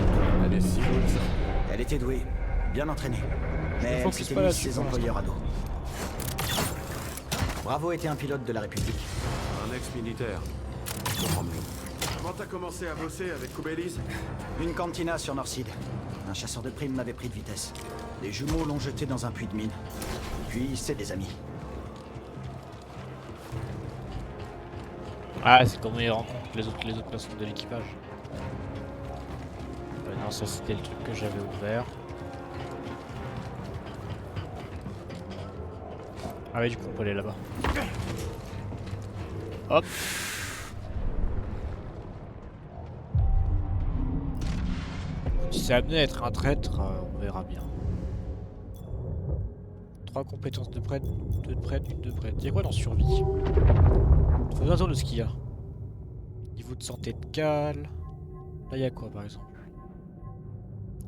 Elle est si bonne, ça. Elle était douée, bien entraînée. Mais elle focus s'était pas mis là-dessus ses pour employeurs à dos. Bravo était un pilote de la République. Un ex-militaire. Je comprends mieux. Comment t'as commencé à bosser avec Kubelis? Une cantina sur Northside. Un chasseur de primes m'avait pris de vitesse. Les jumeaux l'ont jeté dans un puits de mine. Puis c'est des amis. Ah, c'est comment il rencontre les autres personnes de l'équipage. Non, ça c'était le truc que j'avais ouvert. Ah oui, du coup on peut aller là-bas. Hop. Si c'est amené à être un traître, on verra bien. 3 compétences de prêtre, 2 de prêtre, 1 de prêtre. Il y a quoi dans survie? Faut un tour de ce qu'il y a. Niveau de santé de Cal. Là il y a quoi par exemple?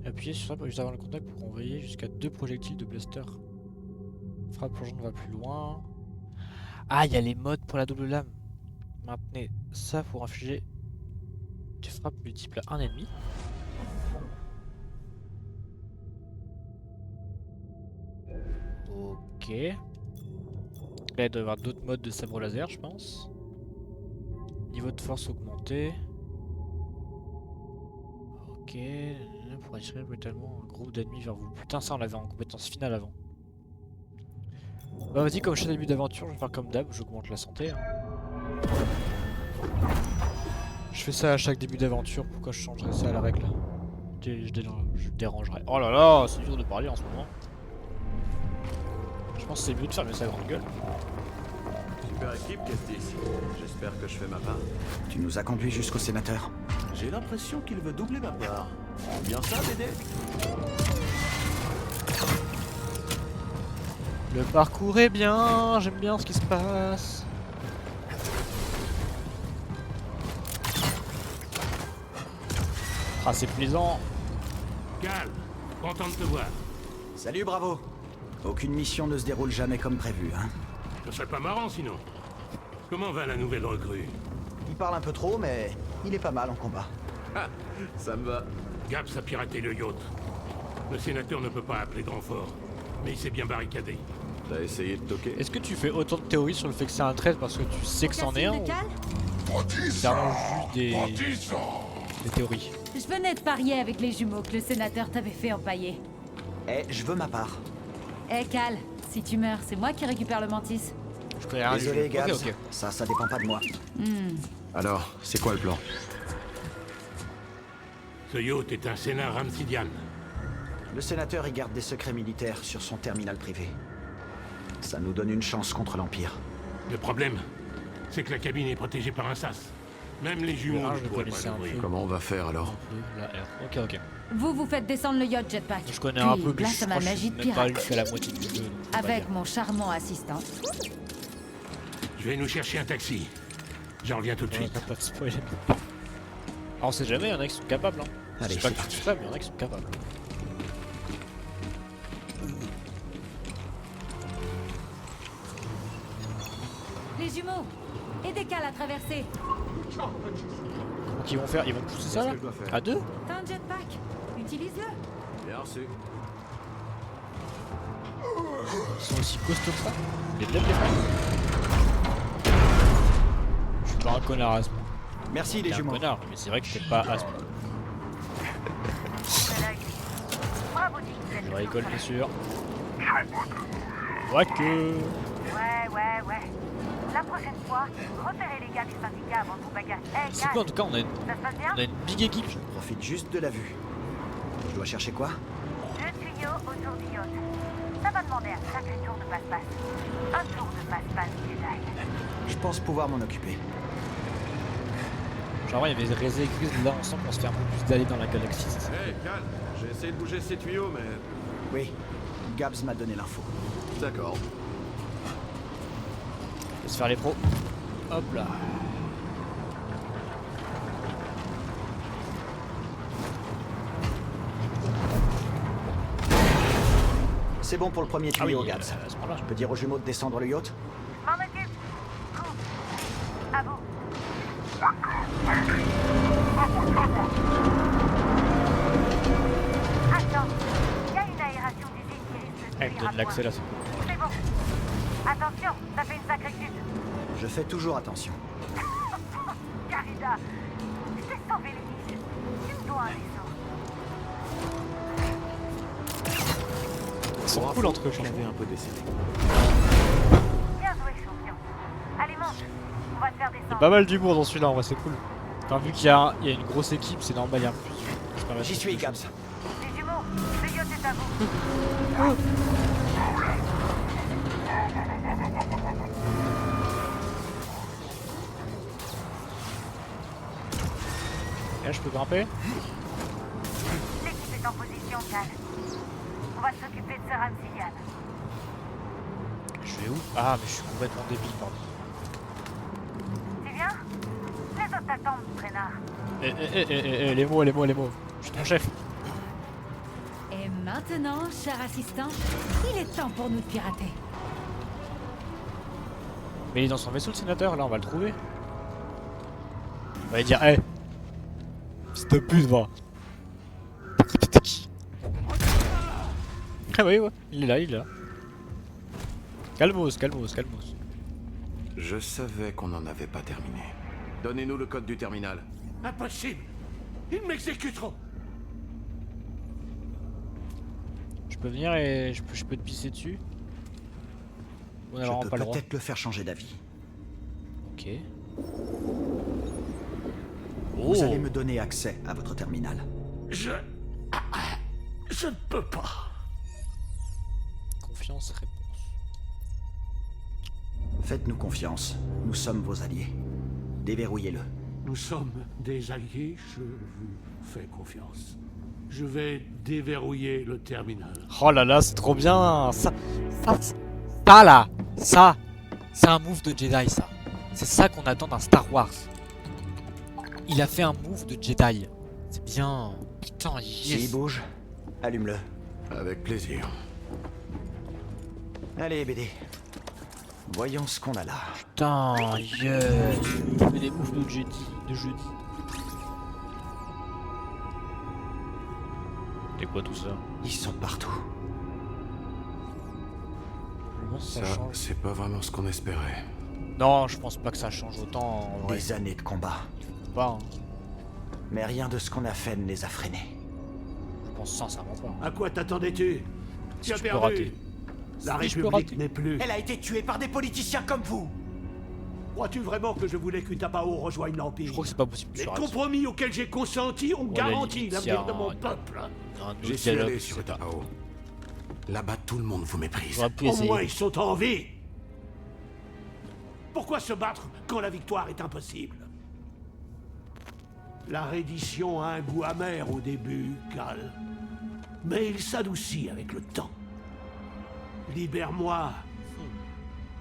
Appuyez sur ça pour juste avant le contact pour envoyer jusqu'à 2 projectiles de blaster. Frappe plongeante va plus loin. Ah, il y a les modes pour la double lame. Maintenez ça pour infliger des frappes multiples à un ennemi. Ok. Là, il doit y avoir d'autres modes de sabre laser, je pense. Niveau de force augmenté. Ok. Pour attirer brutalement un groupe d'ennemis vers vous. Putain, ça on l'avait en compétence finale avant. Bah vas-y, comme je suis au début d'aventure, je vais faire comme d'hab, j'augmente la santé. Hein. Je fais ça à chaque début d'aventure, pourquoi je changerais ça à la règle? Je dérangerais. Oh là là, c'est dur de parler en ce moment. Je pense que c'est mieux de fermer sa grande gueule. Super équipe, Kestis. J'espère que je fais ma part. Tu nous as conduits jusqu'au sénateur. J'ai l'impression qu'il veut doubler ma part. Bien ça, Dédé? Le parcours est bien, j'aime bien ce qui se passe. Ah, c'est plaisant. Calme, content de te voir. Salut, Bravo. Aucune mission ne se déroule jamais comme prévu, hein. Ce serait pas marrant sinon. Comment va la nouvelle recrue? Il parle un peu trop, mais il est pas mal en combat. Ah, ça me va. Gaps a piraté le yacht. Le sénateur ne peut pas appeler grand fort, mais il s'est bien barricadé. T'as essayé de toquer? Est-ce que tu fais autant de théories sur le fait que c'est un traître parce que tu sais que c'en est un ou c'est vraiment juste des théories? Je venais de parier avec les jumeaux que le sénateur t'avait fait empailler. Eh, je veux ma part. Eh Cal, si tu meurs, c'est moi qui récupère le mantis. Je connais rien du Désolé, jeu. Gabs. Ok. Ça dépend pas de moi. Alors, c'est quoi le plan? Ce yacht est un sénat ramsidian. Le sénateur y garde des secrets militaires sur son terminal privé. Ça nous donne une chance contre l'Empire. Le problème, c'est que la cabine est protégée par un sas. Même les jumeaux Ah, ne je pourraient connaissais pas un l'ouvrir. peu. Comment on va faire alors? La R. Ok. Vous faites descendre le yacht jetpack. Je connais Puis, un peu, mais grâce je à ma crois que je magie suis de même pas pirate, jusqu'à la moitié du jeu. donc on va avec dire. mon charmant assistant. Je vais nous chercher un taxi. J'en reviens tout de On suite. va pas te spoiler. Alors, on sait jamais, il y en a qui sont capables. Hein. Allez, Je sais pas c'est que parti. tu sais, mais il y en a qui sont capables. Les jumeaux, aidez Cal à traverser. Donc ils vont faire, ils vont pousser ça là que je dois faire? à deux? T'as un jetpack, utilise-le. Bien reçu. Ils sont aussi costauds que ça? Les bleds les frères? Je suis pas un connard à ce point. Merci, les T'es un jumeaux. connard, mais c'est vrai que t'es pas à ce point. Je rigole bien sûr. Quoique. Ouais. La prochaine fois, repérez les gars du syndicat avant ton bagage. Hey, C'est cool en tout cas, on a une ça se passe bien? big équipe. Profite juste de la vue. Je dois chercher quoi? 2 tuyaux autour du yacht. Ça va demander un sacré tour de passe-passe. Un tour de passe-passe Jedi. Je pense pouvoir m'en occuper. Genre il y avait Reza et Chris là ensemble pour se faire un peu plus d'aller dans la galaxie. c'est ça. Hé, calme. J'ai essayé de bouger ces tuyaux, mais... Oui, Gabs m'a donné l'info. D'accord. Laisse faire les pros. Hop là. C'est bon pour le premier Ah oui, tuyau, Gabs. à ce moment-là. Je peux dire aux jumeaux de descendre le yacht? M'en occupe. Cool. À vous. Attends. l'accès là, c'est cool. C'est bon. Attention, ça fait une sacrée chute. Je fais toujours attention. Carida, je t'ai sauvé les niches. Tu me dois un vaisseau. Ils sont cool entre eux, Je l'avais un peu décédé. Bien joué, champion. Allez, monte. On va te faire Il y a descendre. pas mal d'humour dans celui-là, en vrai, c'est cool. Enfin, vu qu'il y a une grosse équipe, c'est normal, il y a un plus. J'y suis, Gabs. Les jumeaux, le yacht est à vous. Et là, je peux grimper? L'équipe est en position, Cal. On va s'occuper de Sir Amsigan. Je vais où? Ah, mais je suis complètement débile, pardon. Tu viens? Les autres t'attendent, traînard. Les mots. Je suis ton chef. Et maintenant, cher assistant, il est temps pour nous de pirater. Mais il est dans son vaisseau, le sénateur, là, on va le trouver. On va lui dire, hey, s'il te pute, va. Ah oui, ouais, il est là. Calmos. Je savais qu'on n'en avait pas terminé. Donnez-nous le code du terminal. Impossible. Ils m'exécuteront. Je peux venir et je peux te pisser dessus? On a Je vraiment peux pas le droit. peut-être le faire changer d'avis. Ok. Vous allez me donner accès à votre terminal. Je ne peux pas. Confiance, réponse. Faites-nous confiance. Nous sommes vos alliés. Déverrouillez-le. Nous sommes des alliés, je vous fais confiance. Je vais déverrouiller le terminal. Oh là là, c'est trop bien. Ça là, c'est un move de Jedi, ça. C'est ça qu'on attend d'un Star Wars. Il a fait un move de Jedi. C'est bien. Putain, S'il bouge, allume-le. Avec plaisir. Allez, BD. Voyons ce qu'on a là. Putain, yes. Il fait des moves de jeudi. Et quoi tout ça? Ils sont partout. Ça, c'est pas vraiment ce qu'on espérait. Non, je pense pas que ça change autant. En vrai. Des années de combat. Pas, hein. Mais rien de ce qu'on a fait ne les a freinés. Je pense sincèrement pas. À quoi t'attendais-tu? Tu as je peux perdu. rater. La Si je peux République rater. n'est plus. Elle a été tuée par des politiciens comme vous. Crois-tu vraiment que je voulais qu'Utapao rejoigne l'Empire? Je crois que c'est pas possible. Les tu rates. compromis auxquels j'ai consenti ont Ouais, garanti limite, y a l'avenir de mon un- peuple. Un autre J'y suis dialogue, allé sur c'est pas- Utapao. Là-bas, tout le monde vous méprise. J'aurais pu Au essayer. moins, ils sont en vie. Pourquoi se battre quand la victoire est impossible? La reddition a un goût amer au début, Cal. Mais il s'adoucit avec le temps. Libère-moi.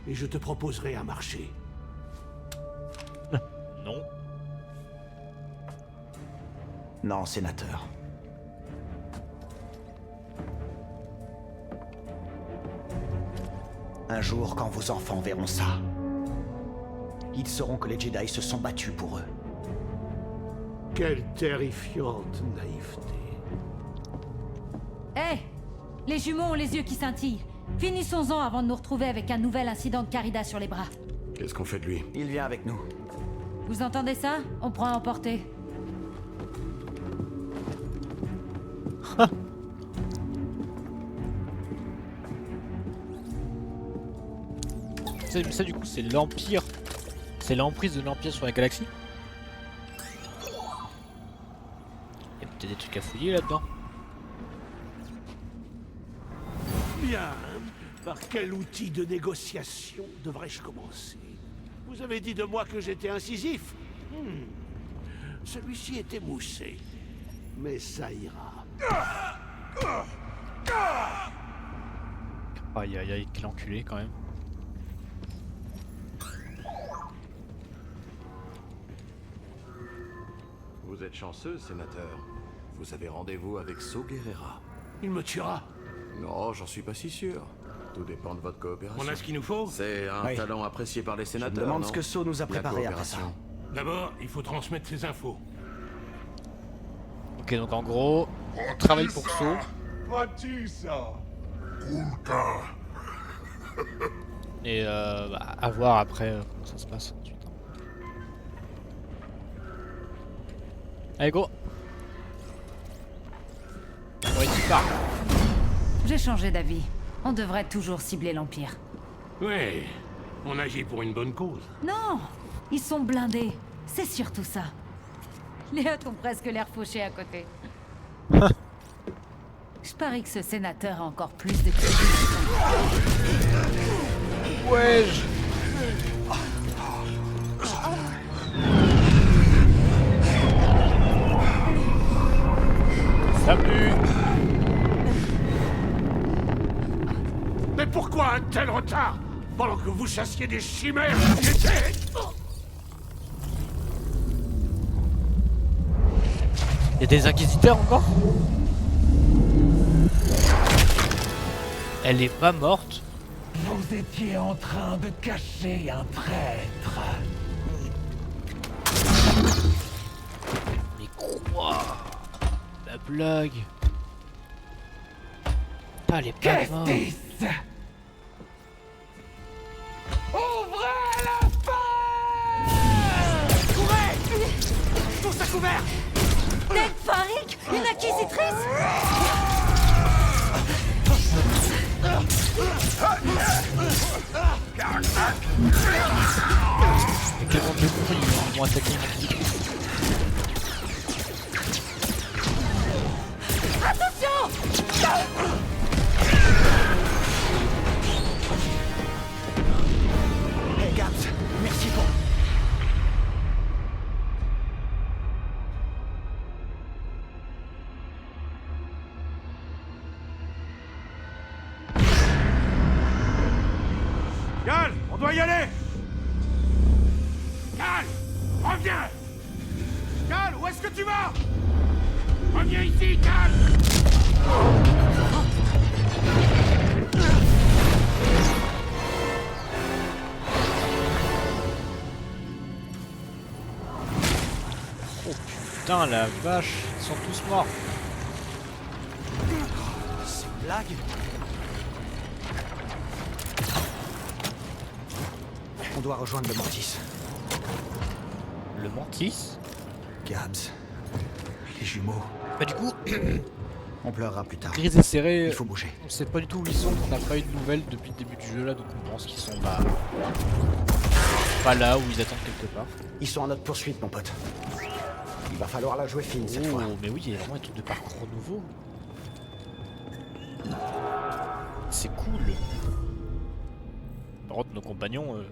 Et je te proposerai un marché. Non. Non, sénateur. Un jour, quand vos enfants verront ça, ils sauront que les Jedi se sont battus pour eux. Quelle terrifiante naïveté. Hé, les jumeaux ont les yeux qui scintillent. Finissons-en avant de nous retrouver avec un nouvel incident de Carida sur les bras. Qu'est-ce qu'on fait de lui? Il vient avec nous. Vous entendez ça? On prend à emporter. Ça du coup c'est l'Empire. C'est l'emprise de l'Empire sur la galaxie. Il y a peut-être des trucs à fouiller là-dedans. Bien. Par quel outil de négociation devrais-je commencer? Vous avez dit de moi que j'étais incisif. Celui-ci était moussé. Mais ça ira. Aïe aïe aïe, quel enculé quand même. Vous êtes chanceux, sénateur. Vous avez rendez-vous avec Saw Gerrera. Il me tuera. Non, j'en suis pas si sûr. Tout dépend de votre coopération. On a ce qu'il nous faut? C'est un Oui. talent apprécié par les Je sénateurs. me demande non? ce que So nous a La préparé après ça. coopération. D'abord, il faut transmettre ces infos. Ok, donc en gros, on travaille pour So. Vois-tu ça? Et bah, à voir après comment ça se passe ensuite. Allez go. Ouais, tu pars. J'ai changé d'avis. On devrait toujours cibler l'Empire. Ouais, on agit pour une bonne cause. Non, ils sont blindés. C'est surtout ça. Les autres ont presque l'air fauchés à côté. Je parie que ce sénateur a encore plus de crédit. Ouais. Salut. Mais pourquoi un tel retard? Pendant que vous chassiez des chimères, j'étais... Y'a des inquisiteurs encore? Elle est pas morte? Vous étiez en train de cacher un traître. Mais quoi? La blague. Ah, elle est pas morte. Ouvrez la feu! Courez! Tous à couvert! Ned Farik, une inquisitrice? Mais quel monde de con, ils vont attaquer une inquisitrice. Attention! Hey Gabs, merci pour... Cal, on doit y aller! Cal, reviens! Cal, où est-ce que tu vas? Reviens ici, Cal! Oh putain, la vache, ils sont tous morts. C'est une blague? On doit rejoindre le Mantis. Le Mantis? Gabs. Les jumeaux. Bah du coup, On pleurera plus tard. gris et serré, Il faut bouger. on sait pas du tout où ils sont, on n'a pas eu de nouvelles depuis le début du jeu là, donc on pense qu'ils sont bah, pas là où ils attendent quelque part. Ils sont en notre poursuite, mon pote. Il va falloir la jouer fine cette fois. Oh, mais oui, il y a vraiment un truc de parcours nouveau. C'est cool. Par contre, nos compagnons,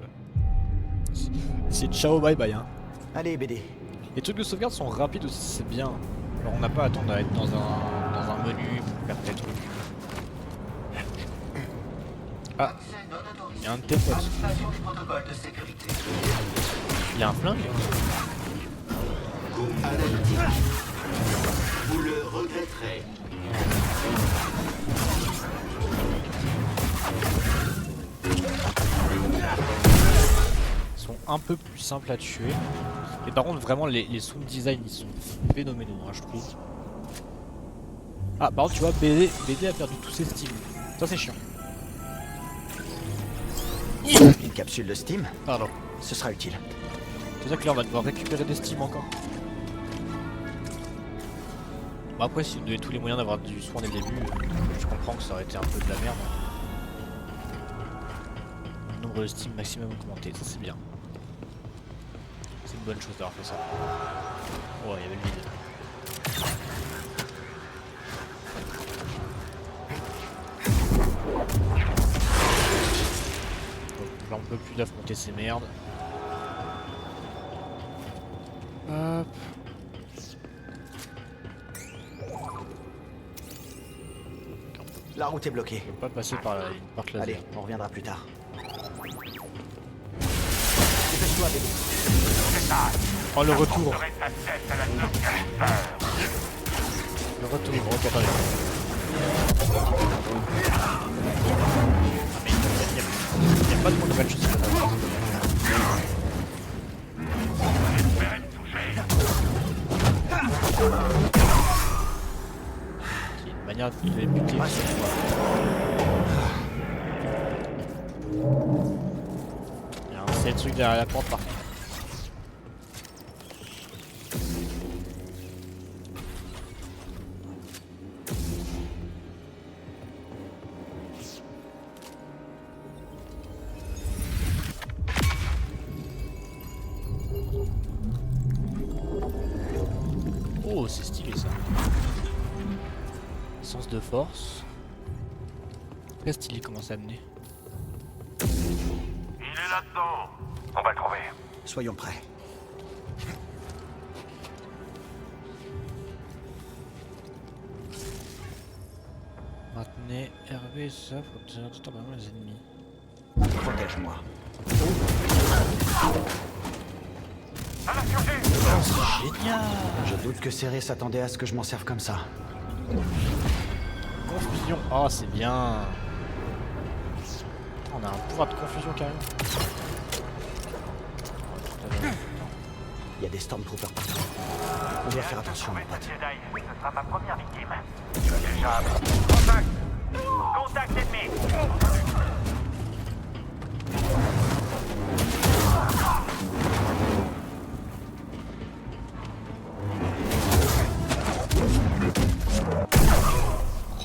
c'est ciao bye bye. Hein. Allez, BD. Les trucs de sauvegarde sont rapides aussi, c'est bien. Alors on n'a pas à attendre à être dans un menu pour faire tel truc. Ah, il y a un de tes potes. Activation des protocoles de sécurité. Il y a un flingue. Analytique. Vous le regretterez. Ils sont un peu plus simples à tuer. Et par contre, vraiment, les sound design, ils sont phénoménaux, hein, je trouve. Ah, par contre, tu vois, BD a perdu tous ses steams. Ça, c'est chiant. Une capsule de Steam? Pardon. Ce sera utile. C'est ça que là, on va devoir récupérer des steams encore. Bon, après, si on donnait tous les moyens d'avoir du soin dès le début, je comprends que ça aurait été un peu de la merde. Nombre de steam maximum augmenté, ça c'est bien. C'est une bonne chose d'avoir fait ça. Oh, il y avait le vide. Là on peut plus d'affronter ces merdes. Hop. La route est bloquée. On peut pas passer par une porte laser. Allez, on reviendra plus tard. Dépêche-toi, bébé. Oh, le retour. Le retour. Ok, attendez. Il n'y a pas de monde de match ici. manière il avait buté. Il y a un ces trucs derrière la porte par contre. Oh, c'est stylé ça. Sens de force. Très stylé comment ça amener. Il est là-dedans. On va le trouver. Soyons prêts. Maintenez RB, ça, faut obtenir tout en les ennemis. Protège-moi. Génial! Je doute que Céré s'attendait à ce que je m'en serve comme ça. Confusion. Oh, c'est bien. On a un pouvoir de confusion carrément. Il y a des Stormtroopers partout. On doit faire attention, mon pote. Jedi, ce sera ma première victime. Déjà. Contact! Contact ennemi!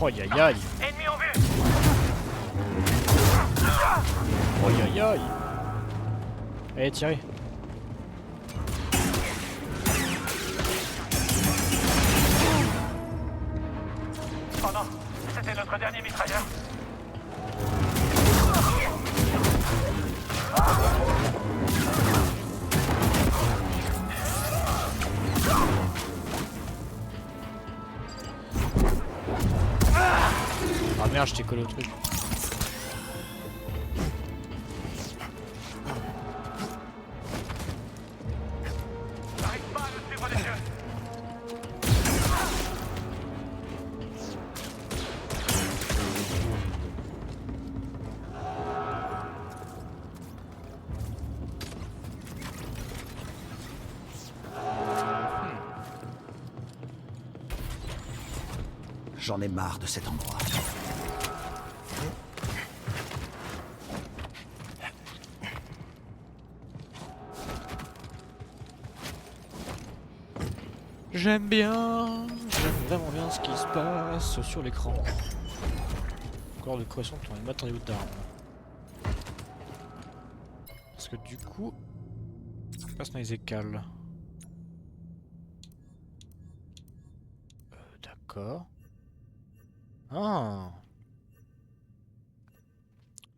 Oh aïe aïe aïe. Ennemi en vue! Oh aïe aïe aïe. Allez, tirez. Oh non, c'était notre dernier mitrailleur. Ah merde, je t'ai collé au truc. J'arrive pas à le suivre des yeux. J'en ai marre de cet endroit. J'aime vraiment bien ce qui se passe sur l'écran. Encore de creation de ton matériau d'armes. Parce que du coup, on passe dans les écales. D'accord. Ah.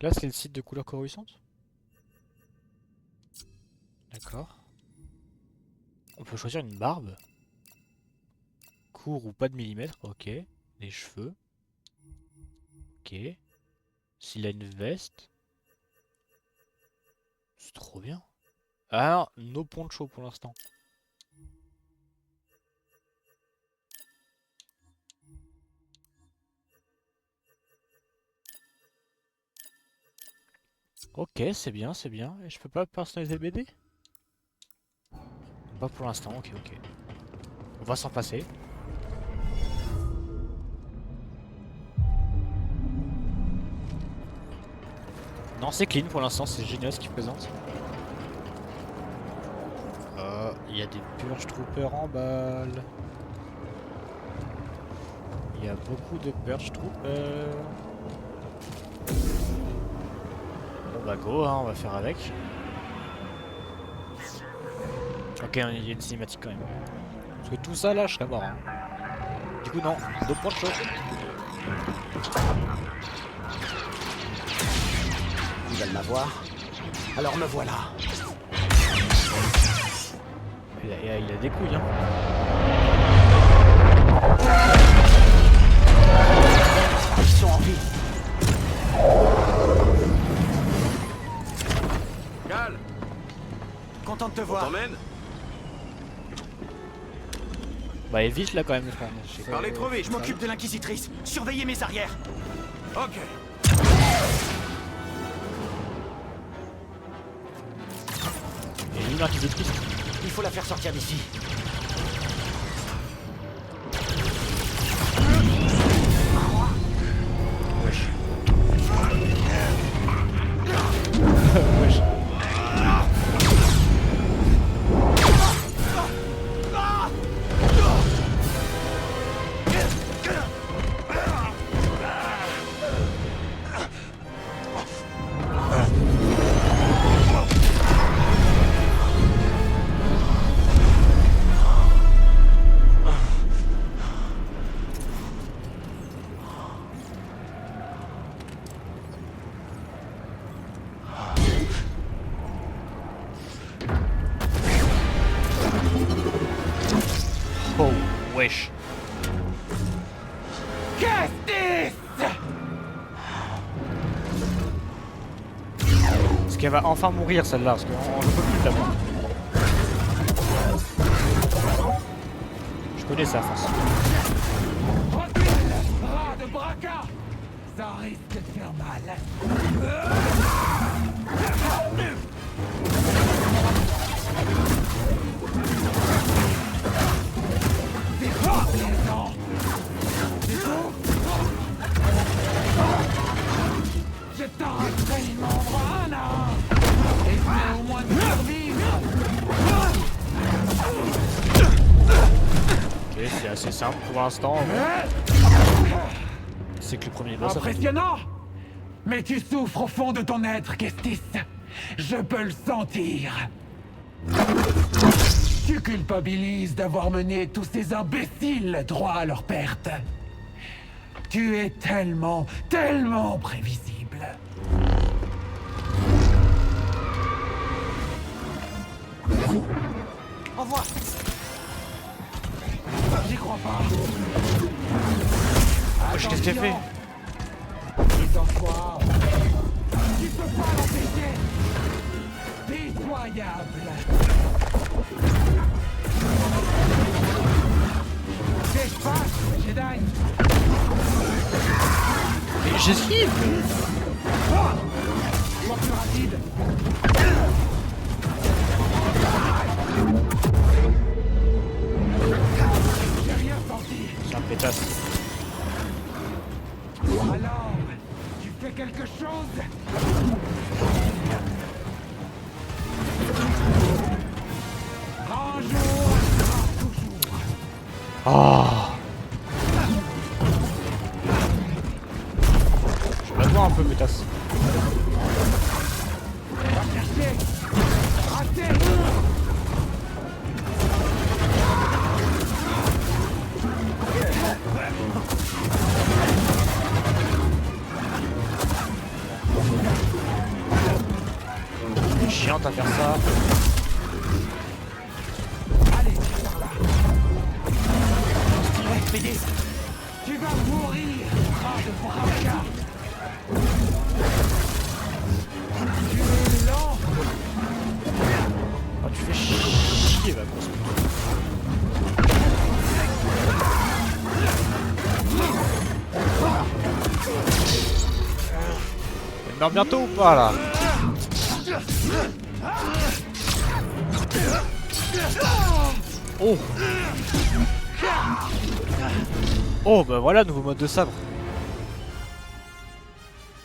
Là c'est le site de couleur coruscante. D'accord. On peut choisir une barbe. Court ou pas de millimètres, ok. Des cheveux. Ok. S'il a une veste. C'est trop bien. Alors, no poncho pour l'instant. Ok, c'est bien, c'est bien. Et je peux pas personnaliser le BD? Pas pour l'instant, ok, ok. On va s'en passer. Non, c'est clean pour l'instant, c'est génial ce qu'il présente. Il y a des Purge Troopers en balle. Il y a beaucoup de Purge Troopers. Bon bah go, hein, on va faire avec. Ok, il y a une cinématique quand même. Parce que tout ça là, je serais mort. Hein. Du coup non, 2 points de chaud. Ils veulent m'avoir. Alors me voilà. Il a des couilles, hein. Ils sont en vie. Cal, Content de te voir. t'emmène? Bah évite là quand même, frère. J'ai parlé trop vite. Je m'occupe de l'inquisitrice. Surveillez mes arrières. Ok. Et lui l'inquisitrice. Il faut la faire sortir d'ici. Kestis! Est-ce qu'elle va enfin mourir celle-là? Parce qu'on ne peut plus la voir. Je connais sa face. Bras de Braca! Ça risque de faire mal. C'est pas plaisant! C'est tout! Je t'arracherai une membrane! Essaie au moins de survivre! Ok, c'est assez simple pour l'instant. C'est que le premier boss. Impressionnant! Mais tu souffres au fond de ton être, Kestis. Je peux le sentir. Tu culpabilises d'avoir mené tous ces imbéciles droit à leur perte. Tu es tellement, tellement prévisible. Au revoir. J'y crois pas. Qu'est-ce qu'elle fait? Détends-toi. Tu peux pas l'empêcher. Pitoyable. T'espace, Jedi. Mais j'esquive. Sois plus rapide. J'ai rien senti. C'est un pétasse. Alors, tu fais quelque chose? Un jour, toujours. Ah. Je la vois un peu pétasse. Va chercher. Raté. C'est chiante à faire ça. Allez, par là. Tu vas mourir, bras de Braca. Tu es lent. Oh, tu fais chier, ma grosse pute. Elle meurt bientôt ou pas là? Oh! Oh bah voilà, nouveau mode de sabre.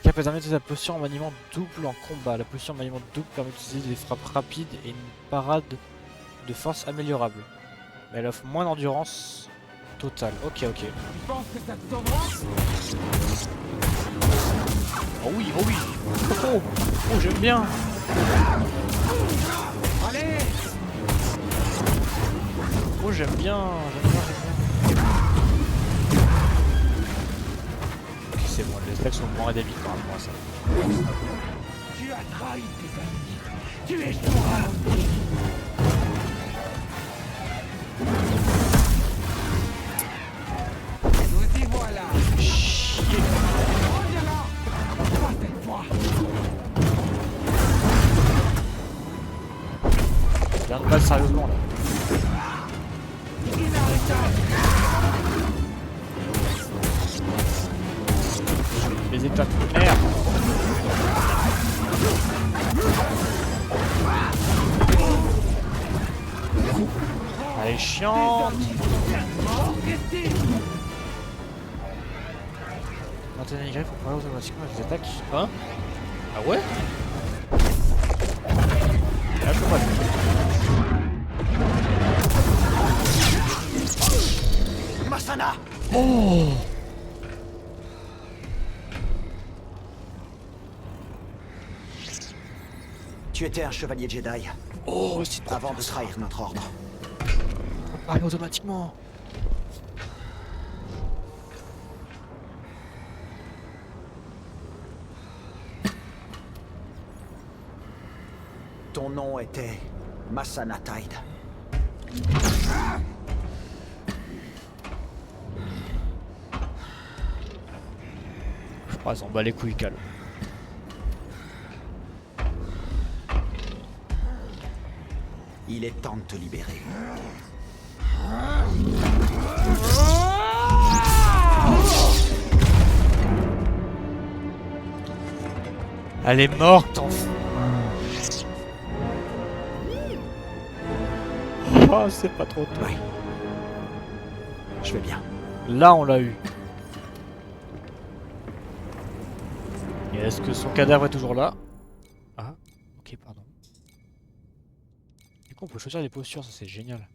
Capable d'utiliser la potion en maniement double en combat. La potion en maniement double permet d'utiliser des frappes rapides et une parade de force améliorable. Mais elle offre moins d'endurance totale. Ok, ok. Tu penses que ça te sauvera? Oh oui, oh oui. Oh, oh j'aime bien. Allez! Oh j'aime bien, j'aime bien, j'aime bien. Ok, c'est bon, les attaques sont moins débiles par rapport à ça. Tu as trahi tes amis. Tu échoueras aussi. Nous y voilà. Chier. Reviens là. Pas cette fois. Viens de pas sérieusement là. Inarrêtable. Les états de merde. Elle est chiante. Maintenez Y pour parler automatiquement avec les attaques. Hein? Ah ouais? Là je peux pas. Masana! Oh! Tu étais un chevalier Jedi. Oh, c'est trop avant de trahir notre ordre. Parler automatiquement. Ton nom était Masana Tide. Ah, ça en bat les couilles, calme. Il est temps de te libérer. Elle est morte, enfin. Oh, c'est pas trop tôt. Oui. Je vais bien. Là, on l'a eu. Et est-ce que son cadavre est toujours là? Ah, ok, pardon. Du coup, on peut choisir les postures, ça c'est génial.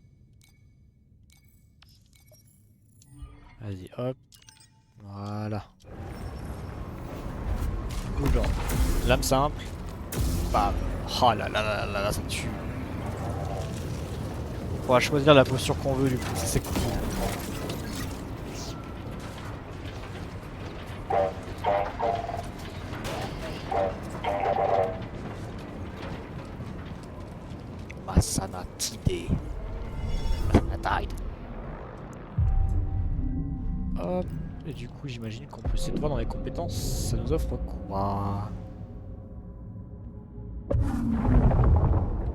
Vas-y, hop. Voilà. Du coup, genre, lame simple. Bam. Oh là là là là là, ça tue. On va choisir la posture qu'on veut, du coup, ça c'est cool. Masana Tide. Masana Tide. Hop. Et du coup, j'imagine qu'on peut essayer de voir dans les compétences, ça nous offre quoi?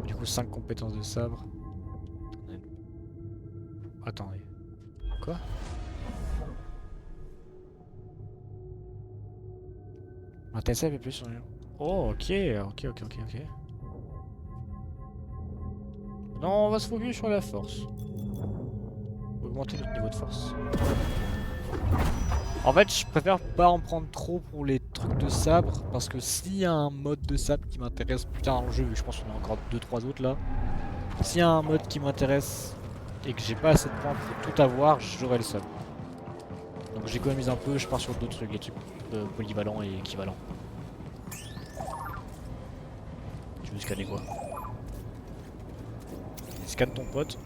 Du coup, 5 compétences de sabre. Attendez. Quoi? Un TSA fait plus sur le... Oh, ok. Non, on va se focus sur la force. Augmenter notre niveau de force. En fait, je préfère pas en prendre trop pour les trucs de sabre, parce que s'il y a un mode de sabre qui m'intéresse plus tard dans le jeu, vu que je pense qu'on a encore 2-3 autres là, s'il y a un mode qui m'intéresse et que j'ai pas assez de points pour tout avoir, j'aurai le sabre. Donc j'économise un peu, je pars sur d'autres trucs, les trucs polyvalents et équivalents. Tu veux scanner quoi? Scanne ton pote.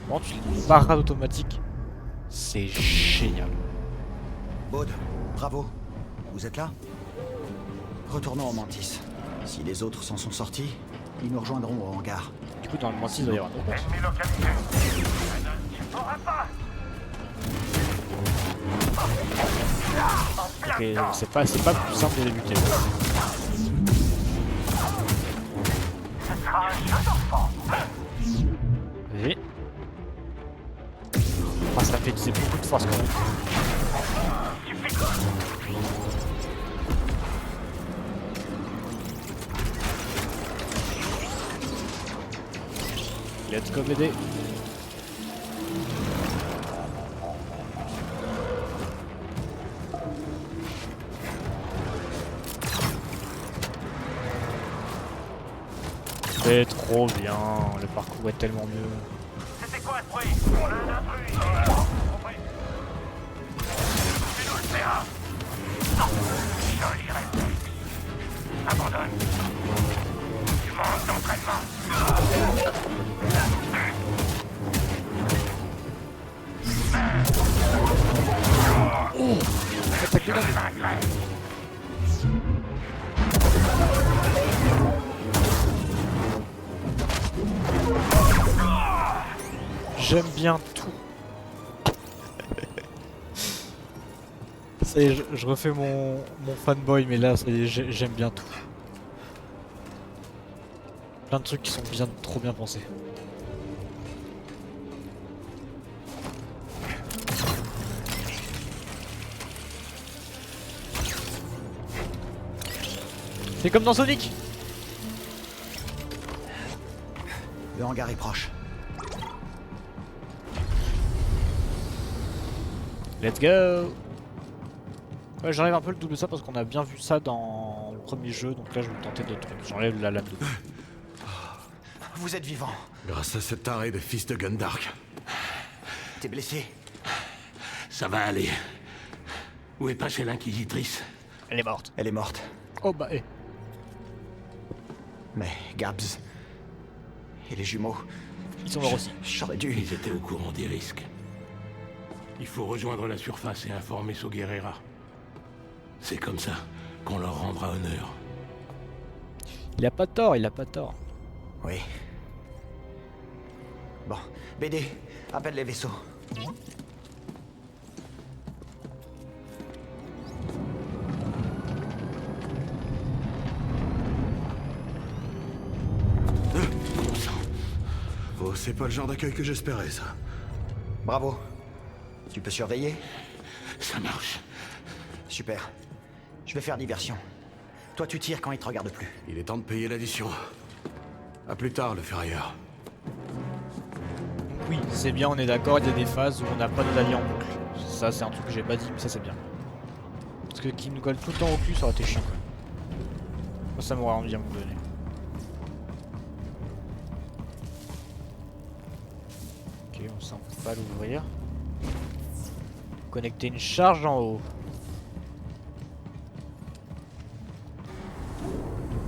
Bon, tu parades automatique. C'est génial. Baud, bravo. Vous êtes là? Retournons au Mantis. Si les autres s'en sont sortis, ils nous rejoindront au hangar. Du coup, dans le Mantis, il va y avoir un autre. Ennemi localisé. Il pourra pas. Ok, c'est pas plus simple de débuter. Ce sera un jeu d'enfant. Oui. Ah, ça fait utiliser beaucoup de force quand même. Let's go BD. C'est trop bien, le parcours est tellement mieux. C'était quoi ce bruit? On a un intrus. Compris. Tu nous le feras. Non. Joli réflexe. Abandonne. Tu manques d'entraînement. Oh, attaque de là. J'aime bien tout. Ça y est, je refais mon fanboy, mais là, j'aime bien tout. Plein de trucs qui sont trop bien pensés. C'est comme dans Sonic. Le hangar est proche. Let's go. Ouais, j'enlève un peu le double ça parce qu'on a bien vu ça dans le premier jeu, donc là je vais tenter d'autres trucs. J'enlève la lame de dos. Vous êtes vivant. Grâce à cet arrêt de fils de Gundark. T'es blessé? Ça va aller. Où est passée l'inquisitrice? Elle est morte. Elle est morte. Oh bah eh. Mais Gabs et les jumeaux... Ils sont morts aussi. J'aurais dû... Ils étaient au courant des risques. Il faut rejoindre la surface et informer Soguerera. C'est comme ça qu'on leur rendra honneur. Il a pas tort, il a pas tort. Oui. Bon, BD, appelle les vaisseaux. c'est pas le genre d'accueil que j'espérais, ça. Bravo. Tu peux surveiller? Ça marche. Super. Je vais faire diversion. Toi, tu tires quand il te regarde plus. Il est temps de payer l'addition. À plus tard, le ferrailleur. Oui, c'est bien, on est d'accord, il y a des phases où on n'a pas nos alliés en boucle. Ça, c'est un truc que j'ai pas dit, mais ça, c'est bien. Parce que qu'il nous colle tout le temps au cul, ça aurait été chiant, quoi. Moi, ça m'aurait envie à un moment donné. Ok, ça, on peut pas l'ouvrir. Connecter une charge en haut.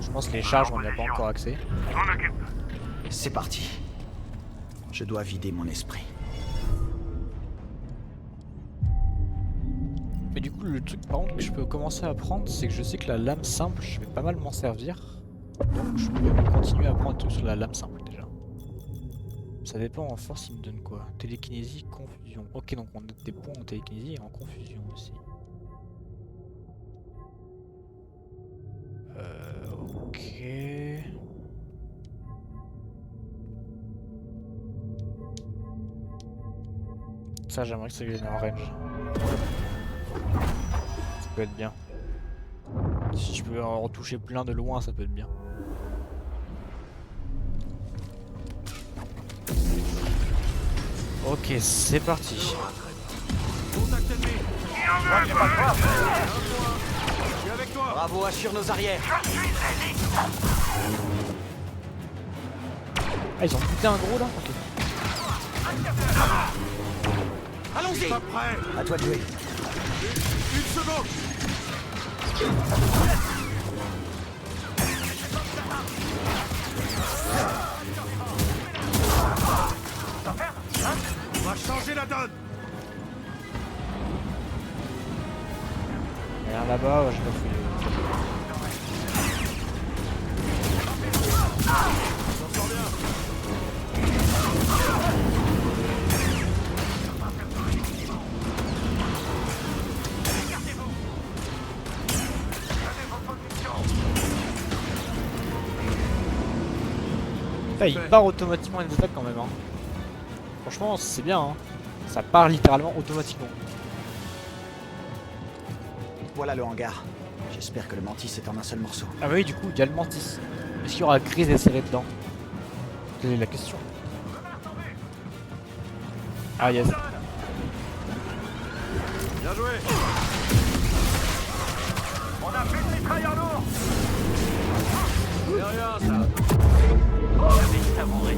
Je pense que les charges, on n'y a pas encore accès. C'est parti. Je dois vider mon esprit. Mais du coup, le truc par contre que je peux commencer à prendre, c'est que je sais que la lame simple, je vais pas mal m'en servir. Donc je peux continuer à prendre tout sur la lame simple déjà. Ça dépend en force, il me donne quoi? Télékinésie, confusion. Ok, donc on a des points en télékinésie et en confusion aussi. Ok. Ça, j'aimerais que ça vienne en range. Ça peut être bien. Si je peux en retoucher plein de loin, ça peut être bien. Ok, c'est parti. Bravo, assure nos arrières. Ah, ils ont buté un gros là? Ok. Allons-y. Pas prêt. À toi de jouer. Une seconde. On va changer la donne. Il y a un là-bas, je vais fouiller. Putain, il part automatiquement les attaques quand même. Hein. Franchement, c'est bien. Hein. Ça part littéralement automatiquement. Voilà le hangar. J'espère que le mantis est en un seul morceau. Ah bah oui, du coup, il y a le mantis. Est-ce qu'il y aura Grise et serré dedans? Quelle est la question? Ah yes. Bien joué. On a fait le mitrailleur lourd. C'est rien ça. J'avais savouré.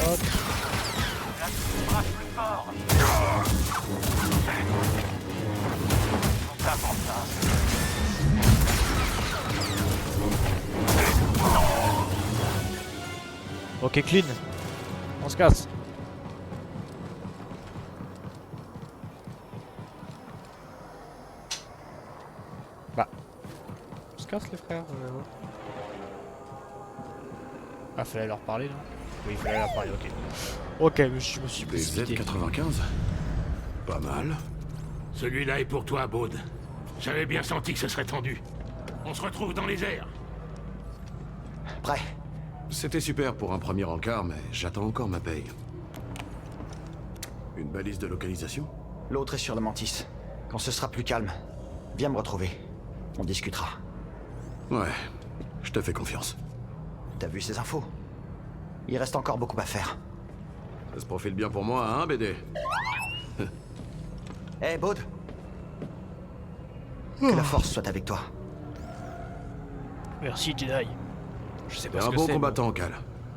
Hop. Là, tu braques plus fort. Ça prend ça. Ok, clean. On se casse. Bah. On se casse les frères. Ah, fallait leur parler là. Oui, il fallait leur parler, ok. Ok, mais je me suis Des précipité. Z95. Pas mal. Celui-là est pour toi, Baud. J'avais bien senti que ce serait tendu. On se retrouve dans les airs. Prêt. C'était super pour un premier encart, mais j'attends encore ma paye. Une balise de localisation? L'autre est sur le mantis. Quand ce sera plus calme, viens me retrouver. On discutera. Ouais, je te fais confiance. T'as vu ces infos? Il reste encore beaucoup à faire. Ça se profile bien pour moi, hein, BD? Hé, Baud. Que la force soit avec toi. Merci Jedi. Je sais pas T'es ce un que bon c'est. combattant, Cal.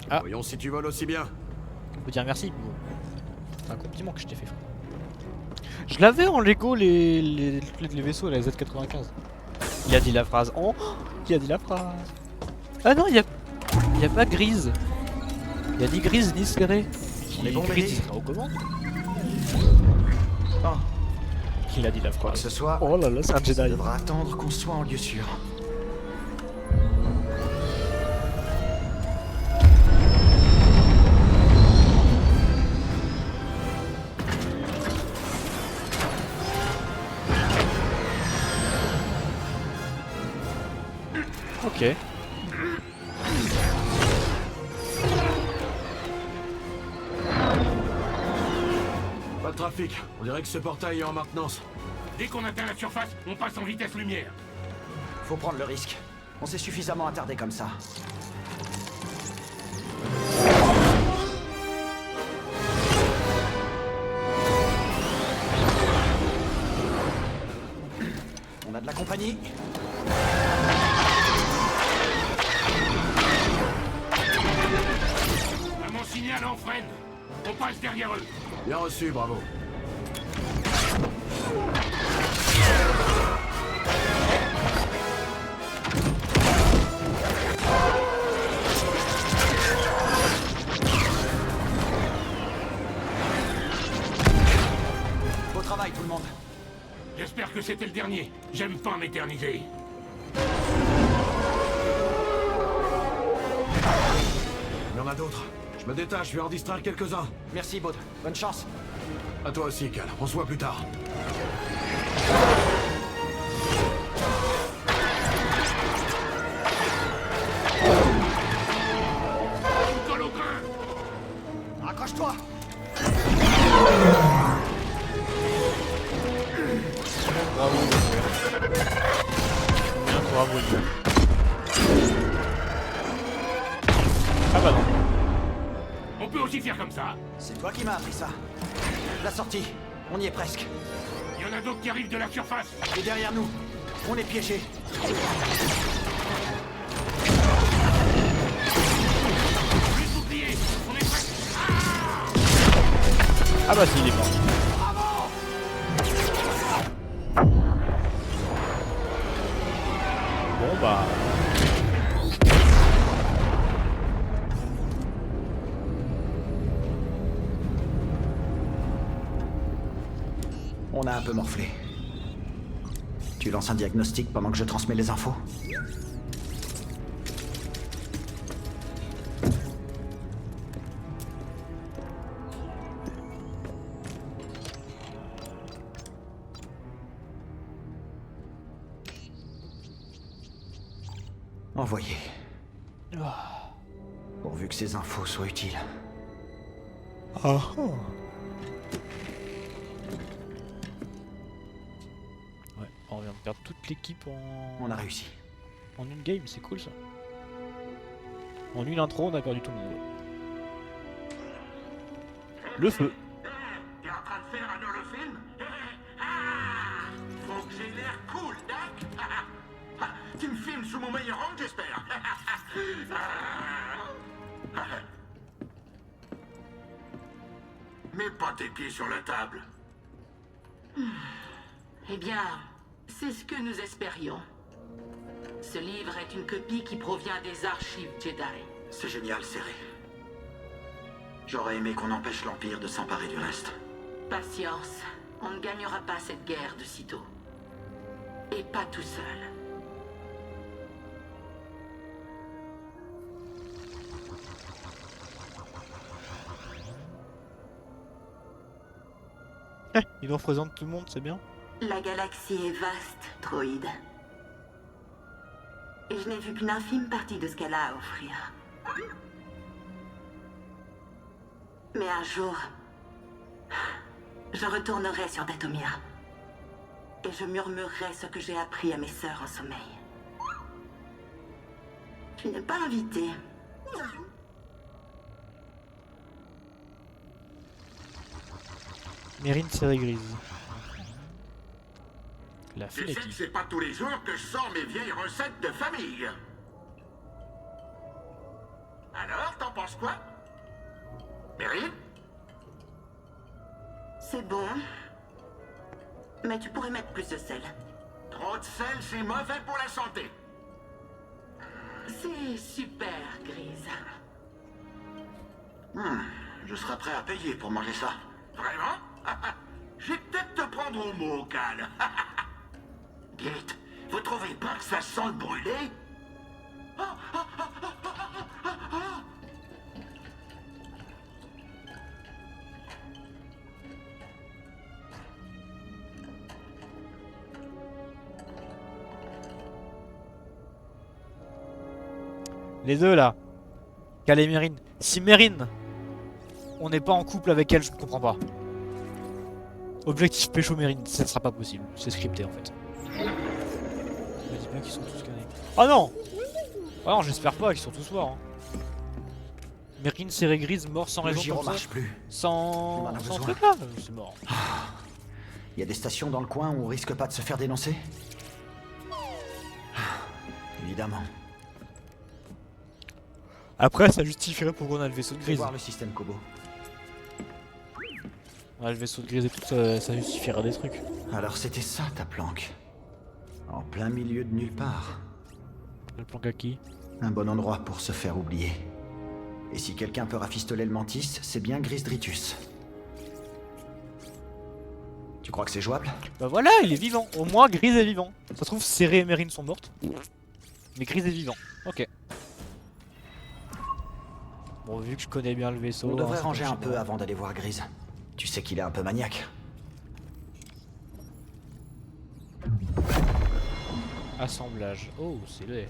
Ah. Voyons si tu voles aussi bien. On peut dire merci. C'est un compliment que je t'ai fait. Je l'avais en Lego les vaisseaux, la Z95. Il a dit la phrase. Oh, il a dit la phrase. Ah non, il y a pas Grise. Il y a ni Grise ni serré. On est bon, Grise, BD? il sera aux commandes. Oh. Il a dit la Quoi que phrase. ce soit, Oh là là, c'est un tu Jedi. devras attendre qu'on soit en lieu sûr. Ok. Pas de trafic. On dirait que ce portail est en maintenance. Dès qu'on atteint la surface, on passe en vitesse lumière. Faut prendre le risque. On s'est suffisamment attardé comme ça. On a de la compagnie. À mon signal, on freine. On passe derrière eux. Bien reçu, bravo. Beau travail, tout le monde. J'espère que c'était le dernier. J'aime pas m'éterniser. Il y en a d'autres. Je me détache, je vais en distraire quelques-uns. Merci, Baud. Bonne chance. À toi aussi, Cal. On se voit plus tard. Colle au grain. Accroche-toi. Bravo. Bien, bravo. Ah bah non. On peut aussi faire comme ça. C'est toi qui m'as appris ça. La sortie. On y est presque. Il y en a d'autres qui arrivent de la surface. Et derrière nous. On est piégés. Plus de bouclier. On est presque. Ah bah si, il est mort. Bon bah... On a un peu morflé. Tu lances un diagnostic pendant que je transmets les infos? Envoyé. Pourvu que ces infos soient utiles. Ah. Ouais, on vient de perdre toute l'équipe en... On a réussi. En une game, c'est cool ça. En une intro, on a perdu tout le monde. Le feu. T'es en train de faire un holofilm? Faut que j'ai l'air cool, Doc. Tu me filmes sous mon meilleur angle, j'espère. Mets pas tes pieds sur la table. Eh bien, c'est ce que nous espérions. Ce livre est une copie qui provient des archives Jedi. C'est génial, Serré. J'aurais aimé qu'on empêche l'Empire de s'emparer du reste. Patience, on ne gagnera pas cette guerre de sitôt. Et pas tout seul. Il nous représente tout le monde, c'est bien. La galaxie est vaste, droïde. Et je n'ai vu qu'une infime partie de ce qu'elle a à offrir. Mais un jour, je retournerai sur Dathomir. Et je murmurerai ce que j'ai appris à mes sœurs en sommeil. Tu n'es pas invité. Mérine série grise. La Tu sais fille que c'est pas tous les jours que je sors mes vieilles recettes de famille. Alors, t'en penses quoi? Mérine? C'est bon. Mais tu pourrais mettre plus de sel. Trop de sel, c'est mauvais pour la santé. C'est super, Grise. Je serais prêt à payer pour manger ça. Vraiment? Je vais peut-être te prendre au mot, Cal. Dites, vous trouvez pas que ça sent le brûlé? Les œufs là. Cal et Mérine. Si Mérine, on n'est pas en couple avec elle, je ne comprends pas. Objectif pécho Mérine, ça ne sera pas possible. C'est scripté en fait. Je me dis bien qu'ils sont tous scannés. Oh non! Oh non, j'espère pas qu'ils sont tous morts. Hein. Mérine serré grise, mort sans raison. Le gyro comme ça. marche plus. Sans besoin. truc là, c'est mort. Il y a des stations dans le coin où on risque pas de se faire dénoncer? Évidemment. Après, ça justifierait pourquoi on a le vaisseau de Fais grise. voir le système Kobo. On a le vaisseau de grise et tout, ça justifierait des trucs. Alors c'était ça ta planque. En plein milieu de nulle part. Le planque à qui? Un bon endroit pour se faire oublier. Et si quelqu'un peut rafistoler le mantis, c'est bien Gris Dritus. Tu crois que c'est jouable? Bah voilà, il est vivant. Au moins, Grise est vivant. Ça se trouve, Serré et Mérine sont mortes. Mais Grise est vivant. Ok. Bon, vu que je connais bien le vaisseau... On devrait hein, ranger un peu avant d'aller voir Grise. Tu sais qu'il est un peu maniaque. Assemblage. Oh, c'est laid.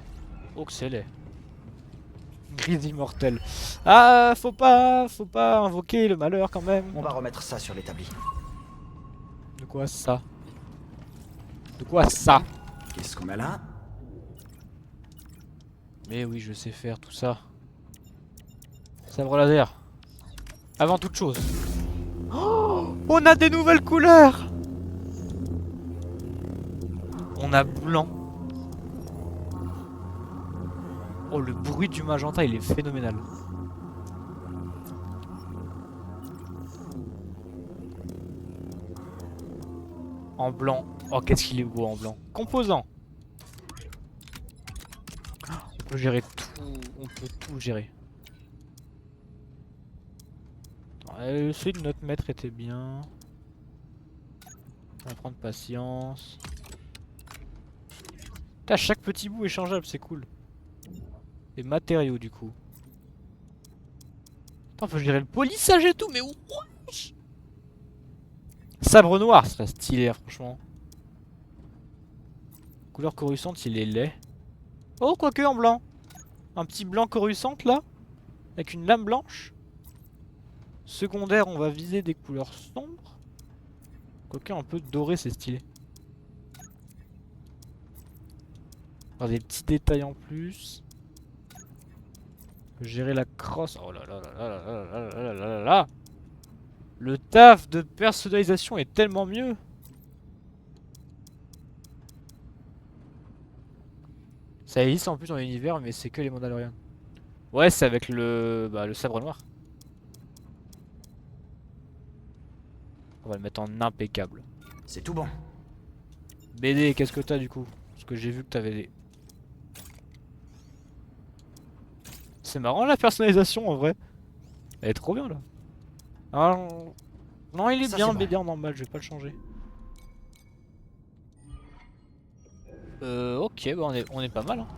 Oh, que c'est laid. Grise immortelle. Ah, faut pas invoquer le malheur quand même. On va remettre ça sur l'établi. De quoi ça? De quoi ça? Qu'est-ce qu'on a là? Mais oui, je sais faire tout ça. Sabre laser. Avant toute chose. Oh, on a des nouvelles couleurs. On a blanc. Oh, le bruit du magenta, il est phénoménal. En blanc. Oh, qu'est-ce qu'il est beau en blanc. Composant. On peut gérer tout. On peut tout gérer. Celui de notre maître était bien. On va prendre patience. Putain, chaque petit bout est changeable, c'est cool. Les matériaux du coup. Attends, faut gérer le polissage et tout, mais wesh. Sabre noir, ce serait stylé, franchement. Couleur coruscante, il est laid. Oh, quoique en blanc. Un petit blanc coruscante là. Avec une lame blanche. Secondaire, on va viser des couleurs sombres. Quoique un peu doré, c'est stylé. Avoir des petits détails en plus. Gérer la crosse. Oh là là là là là là là là là là. Le taf de personnalisation est tellement mieux. Ça existe en plus dans l'univers, mais c'est que les Mandalorians. Ouais, c'est avec le sabre noir. On va le mettre en impeccable. C'est tout bon. BD, qu'est-ce que t'as du coup? Parce que j'ai vu que t'avais des... C'est marrant la personnalisation en vrai. Elle est trop bien là. Alors... Non, il est Ça, bien c'est bon. BD en normal, je vais pas le changer. Ok, bah on est pas mal. Hein.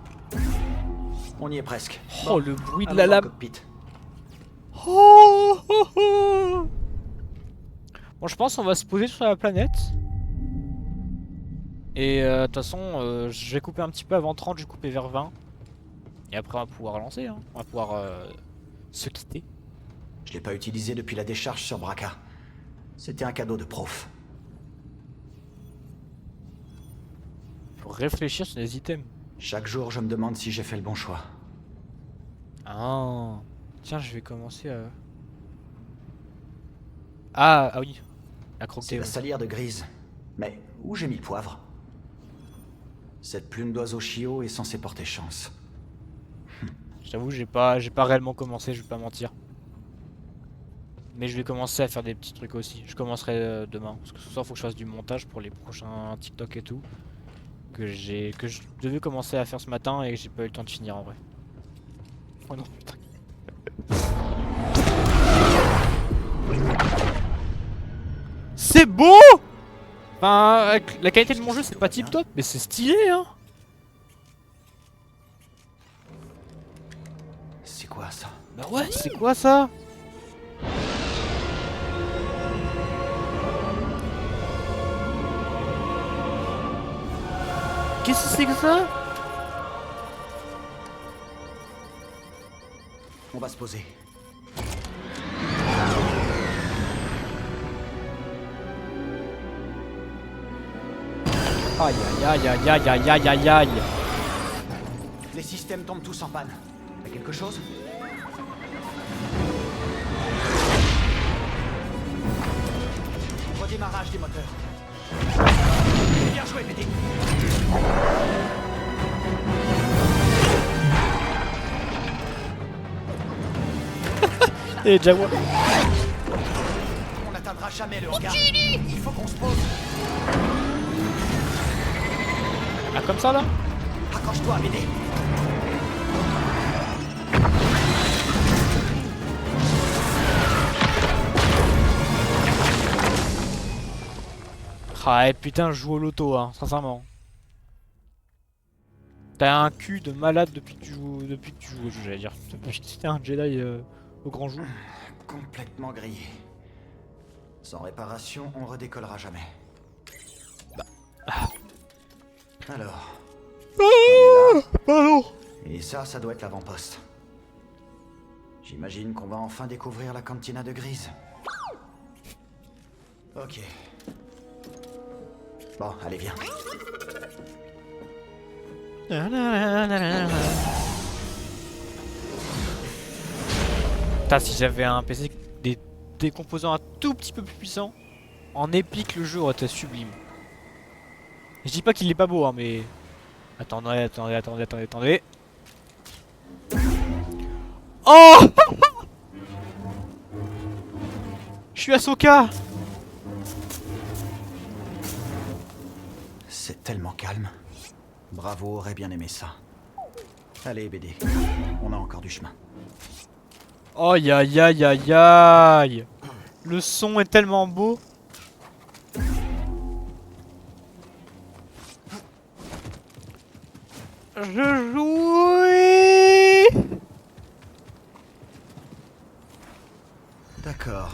On y est presque. Oh, Bon, le bruit de allons la dans le lame. cockpit. Oh, oh, oh. Bon, je pense qu'on va se poser sur la planète. Et de toute façon, je vais couper un petit peu avant 30, je vais couper vers 20. Et après, on va pouvoir lancer. Hein. On va pouvoir se quitter. Je l'ai pas utilisé depuis la décharge sur Braca. C'était un cadeau de prof. Faut réfléchir sur les items. Chaque jour, je me demande si j'ai fait le bon choix. Ah. Tiens, je vais commencer à... Ah oui. La C'est croquetée. la salière de Grise. Mais où j'ai mis le poivre? Cette plume d'oiseau chiot est censée porter chance. J'avoue, j'ai pas réellement commencé, je vais pas mentir. Mais je vais commencer à faire des petits trucs aussi. Je commencerai demain. Parce que ce soir, faut que je fasse du montage pour les prochains TikTok et tout. Que je devais commencer à faire ce matin et j'ai pas eu le temps de finir en vrai. Oh non, putain. C'est beau! Enfin, avec la qualité de mon jeu, c'est pas tip top, mais c'est stylé, hein! C'est quoi ça? Bah ouais, c'est quoi ça? Qu'est-ce que c'est que ça? On va se poser. Aïe aïe aïe aïe aïe aïe aïe aïe. Les systèmes tombent tous en panne. Y'a quelque chose? Redémarrage des moteurs. Bien joué, PD. Et Jaguar. On n'atteindra jamais le hangar. Il faut qu'on se pose. Ah, comme ça là? Accroche-toi, BD. Ah, et putain, je joue au loto, hein, sincèrement. T'as un cul de malade depuis que tu joues au jeu, j'allais dire. Depuis que t'es un Jedi au grand jour. Complètement grillé. Sans réparation, on redécollera jamais. Bah. Alors. Pardon. Et ça doit être l'avant-poste. J'imagine qu'on va enfin découvrir la cantina de Grise. Ok. Bon, allez, viens. Putain, si j'avais un PC des composants un tout petit peu plus puissants, en épique le jeu aurait été sublime. Je dis pas qu'il est pas beau, hein, mais... Attendez. Oh. Je suis Ahsoka. C'est tellement calme. Bravo, aurait bien aimé ça. Allez, BD, on a encore du chemin. Aïe aïe aïe aïe aïe. Le son est tellement beau. Je jouis. D'accord.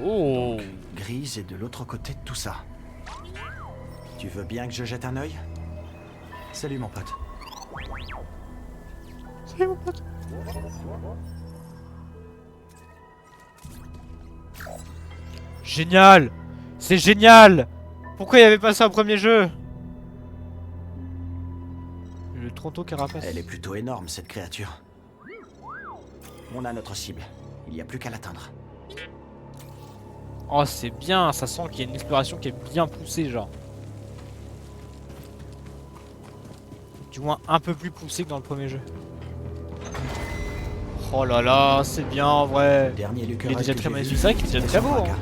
Oh. Donc, Grise est de l'autre côté de tout ça. Tu veux bien que je jette un œil? Salut mon pote. Salut mon pote. Génial. C'est génial. Pourquoi il n'y avait pas ça au premier jeu? Le tronton carapace. Elle est plutôt énorme cette créature. On a notre cible. Il n'y a plus qu'à l'atteindre. Oh c'est bien, ça sent qu'il y a une exploration qui est bien poussée genre. Du moins un peu plus poussée que dans le premier jeu. Oh là là, c'est bien en vrai. Dernier il est déjà très magnifique, c'est vrai qu'il est déjà très beau. Hein.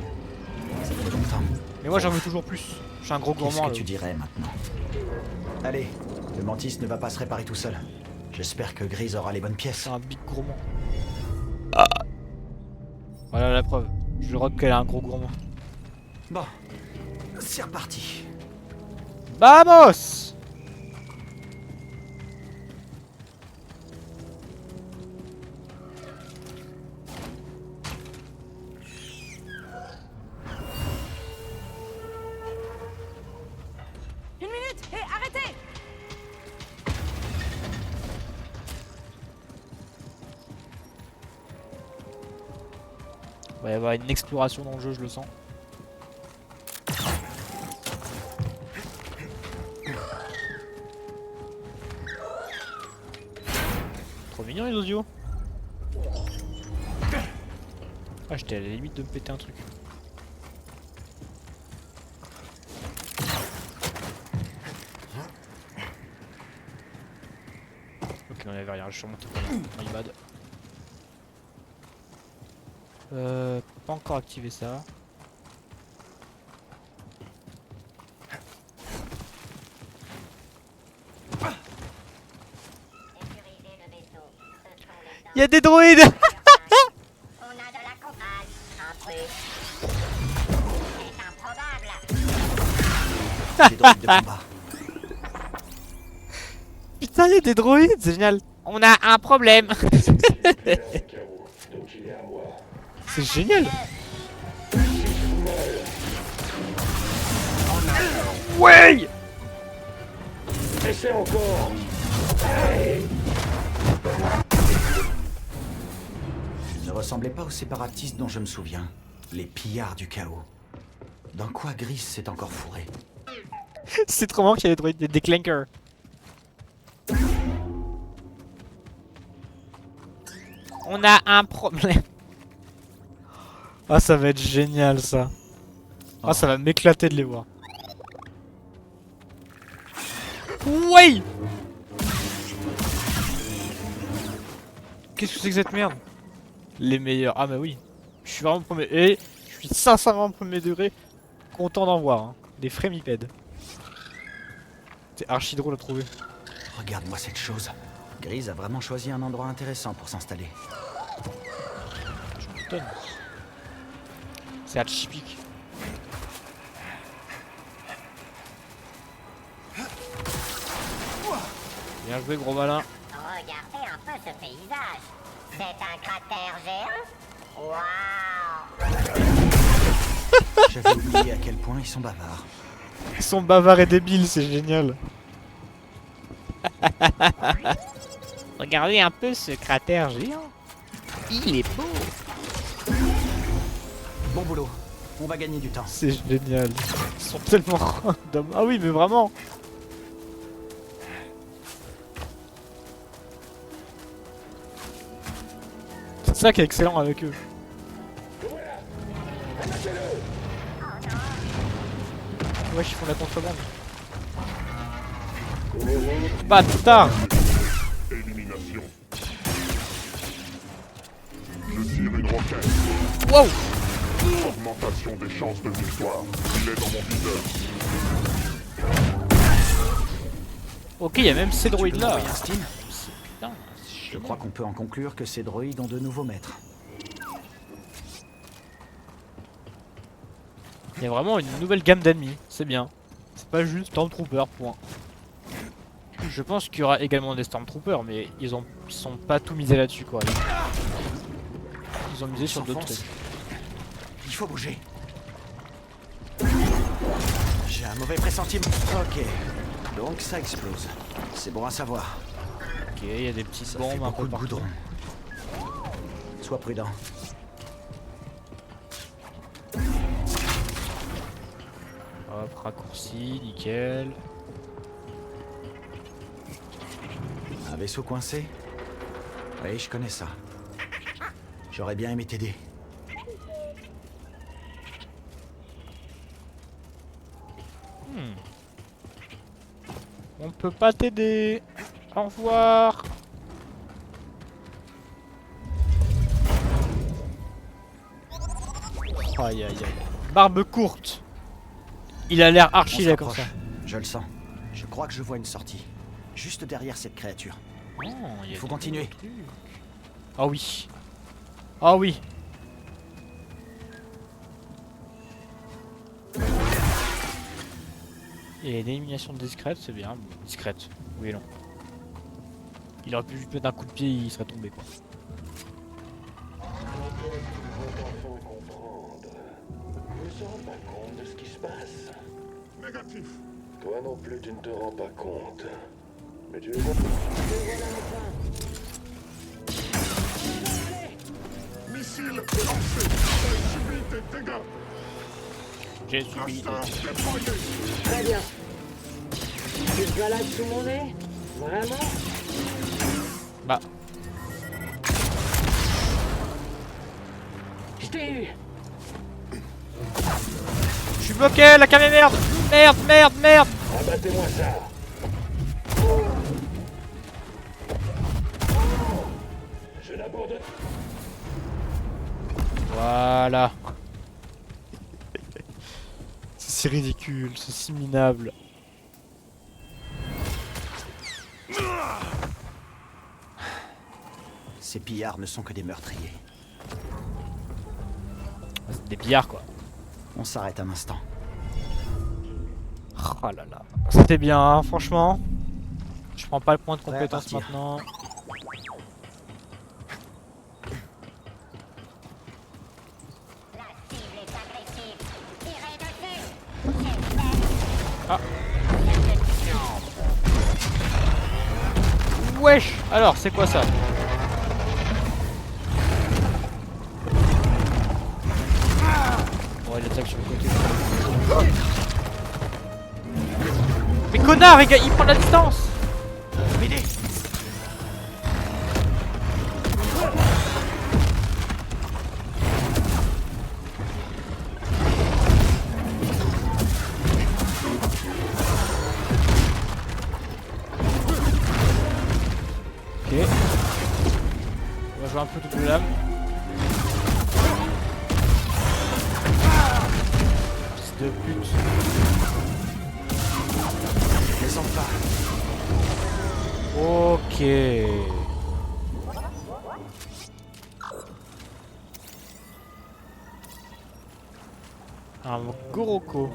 Ça fait longtemps. Mais moi j'en veux toujours plus. Je suis un gros gourmand. Qu'est-ce que tu dirais maintenant? Allez, le Mantis ne va pas se réparer tout seul. J'espère que Grise aura les bonnes pièces. C'est un big gourmand. Voilà la preuve. Je rock qu'elle a un gros gourmand. Bon, c'est reparti. Vamos! Une minute! Hé, arrêtez! Il va y avoir une exploration dans le jeu, je le sens. Trop mignon les osios. Ah, j'étais à la limite de me péter un truc. Ok, on avait rien, je suis remonté. My bad. Pas encore activé ça. Il y a des droïdes. On a de la campagne. Intrus. C'est improbable. Des droïdes de combat. Putain, il y a des droïdes, c'est génial. On a un problème. C'est génial. Ouais. Essaie encore. Ne ressemblait pas aux séparatistes dont je me souviens. Les pillards du chaos. Dans quoi Grise s'est encore fourré? C'est trop marrant qu'il y ait des clankers. On a un problème. Ah, ça va être génial ça. Ah, ça va m'éclater de les voir. Ouais. Qu'est-ce que c'est que cette merde? Les meilleurs. Ah bah oui. Je suis vraiment premier. Et je suis sincèrement premier degré content d'en voir. Hein. Des frémipèdes. C'est archi drôle à trouver. Regarde-moi cette chose. Grise a vraiment choisi un endroit intéressant pour s'installer. Je m'étonne. C'est atypique. Bien joué, gros malin. Regardez un peu ce paysage. C'est un cratère géant. Waouh. J'avais oublié à quel point ils sont bavards. Ils sont bavards et débiles, c'est génial. Regardez un peu ce cratère géant. Il est beau. Bon boulot. On va gagner du temps. C'est génial. Ils sont tellement random. Ah oui, mais vraiment. C'est ça qui est excellent avec eux. Ouais, ils font la contrebande. Bâtard. Élimination. Je tire une roquette. Wow. Augmentation des chances de victoire. Il est dans mon viseur. Ok, il y a même ces droïdes là. Putain, je crois qu'on peut en conclure que ces droïdes ont de nouveaux maîtres. Il y a vraiment une nouvelle gamme d'ennemis, c'est bien. C'est pas juste Stormtroopers, point. Je pense qu'il y aura également des Stormtroopers, mais ils sont pas tout misés là-dessus quoi. Ils ont misé sur d'autres trucs. Il faut bouger. J'ai un mauvais pressentiment. Ok, donc ça explose. C'est bon à savoir. Ok, il y a des petites Ça bombes fait un beaucoup peu de partout. goudron. Sois prudent. Hop, raccourci, nickel. Un vaisseau coincé? Oui, je connais ça. J'aurais bien aimé t'aider. On peut pas t'aider. Au revoir. Aïe aïe aïe. Barbe courte. Il a l'air archi là comme ça. Je le sens. Je crois que je vois une sortie. Juste derrière cette créature. Oh, il faut continuer. Ah oui. Ah oui. Et une élimination discrète, c'est bien. Discrète. Oui et non. Il aurait pu juste mettre un coup de pied, il serait tombé quoi. Ne se rend pas compte de ce qui se passe. Négatif. Toi non plus, tu ne te rends pas compte. Mais tu le vois. Missile lancé. J'ai subi des dégâts. J'ai subi. Très bien. Tu te balades sous mon nez? Vraiment? Bah. Je t'ai eu. Je suis bloqué, la cam est merde. Merde, merde, merde. Abattez-moi ça. Je l'aborde. Voilà. C'est si ridicule, c'est si minable. Ces pillards ne sont que des meurtriers. C'est des pillards quoi. On s'arrête un instant. Oh là là. C'était bien, hein, franchement. Je prends pas le point de Prêt à compétence partir. maintenant. Ah. Wesh. Alors, c'est quoi ça? Bon, il attaque sur le côté. connard, il prend la distance. M'aider. Ok. On va jouer un peu toute lame. Fils de pute. Descends pas. Ok. Un Goroko.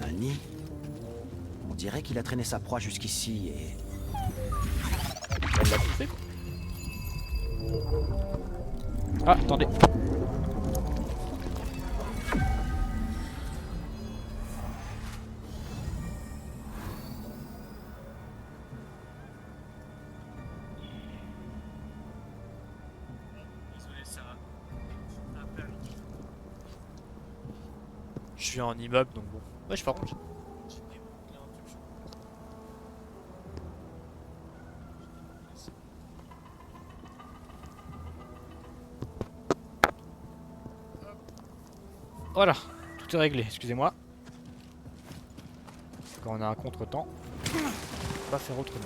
Un nid. On dirait qu'il a traîné sa proie jusqu'ici et... Elle l'a bouffé. Ah, attendez. Je suis en immeuble donc bon. Ouais, je par contre. Voilà, tout est réglé, excusez-moi. Quand on a un contre-temps, on va faire autrement.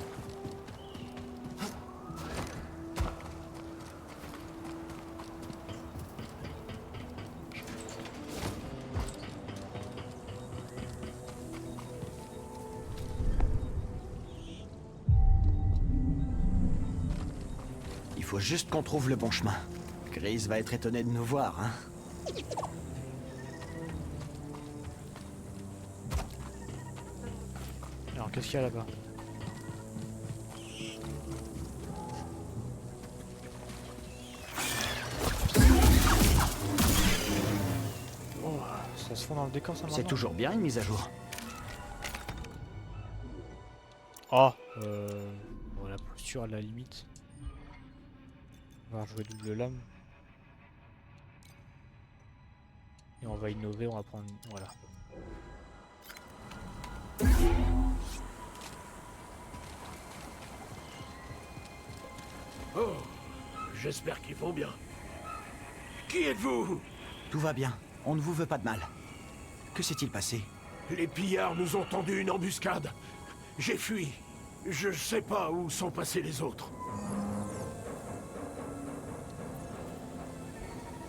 Il faut juste qu'on trouve le bon chemin. Gris va être étonné de nous voir, hein. Alors, qu'est-ce qu'il y a là-bas? Oh, ça se fond dans le décor, ça. C'est toujours bien une mise à jour. Oh, bon, la posture à la limite. On va jouer double lame. Et on va innover, on va prendre... Voilà. Oh, j'espère qu'ils vont bien. Qui êtes-vous? Tout va bien. On ne vous veut pas de mal. Que s'est-il passé? Les pillards nous ont tendu une embuscade. J'ai fui. Je sais pas où sont passés les autres.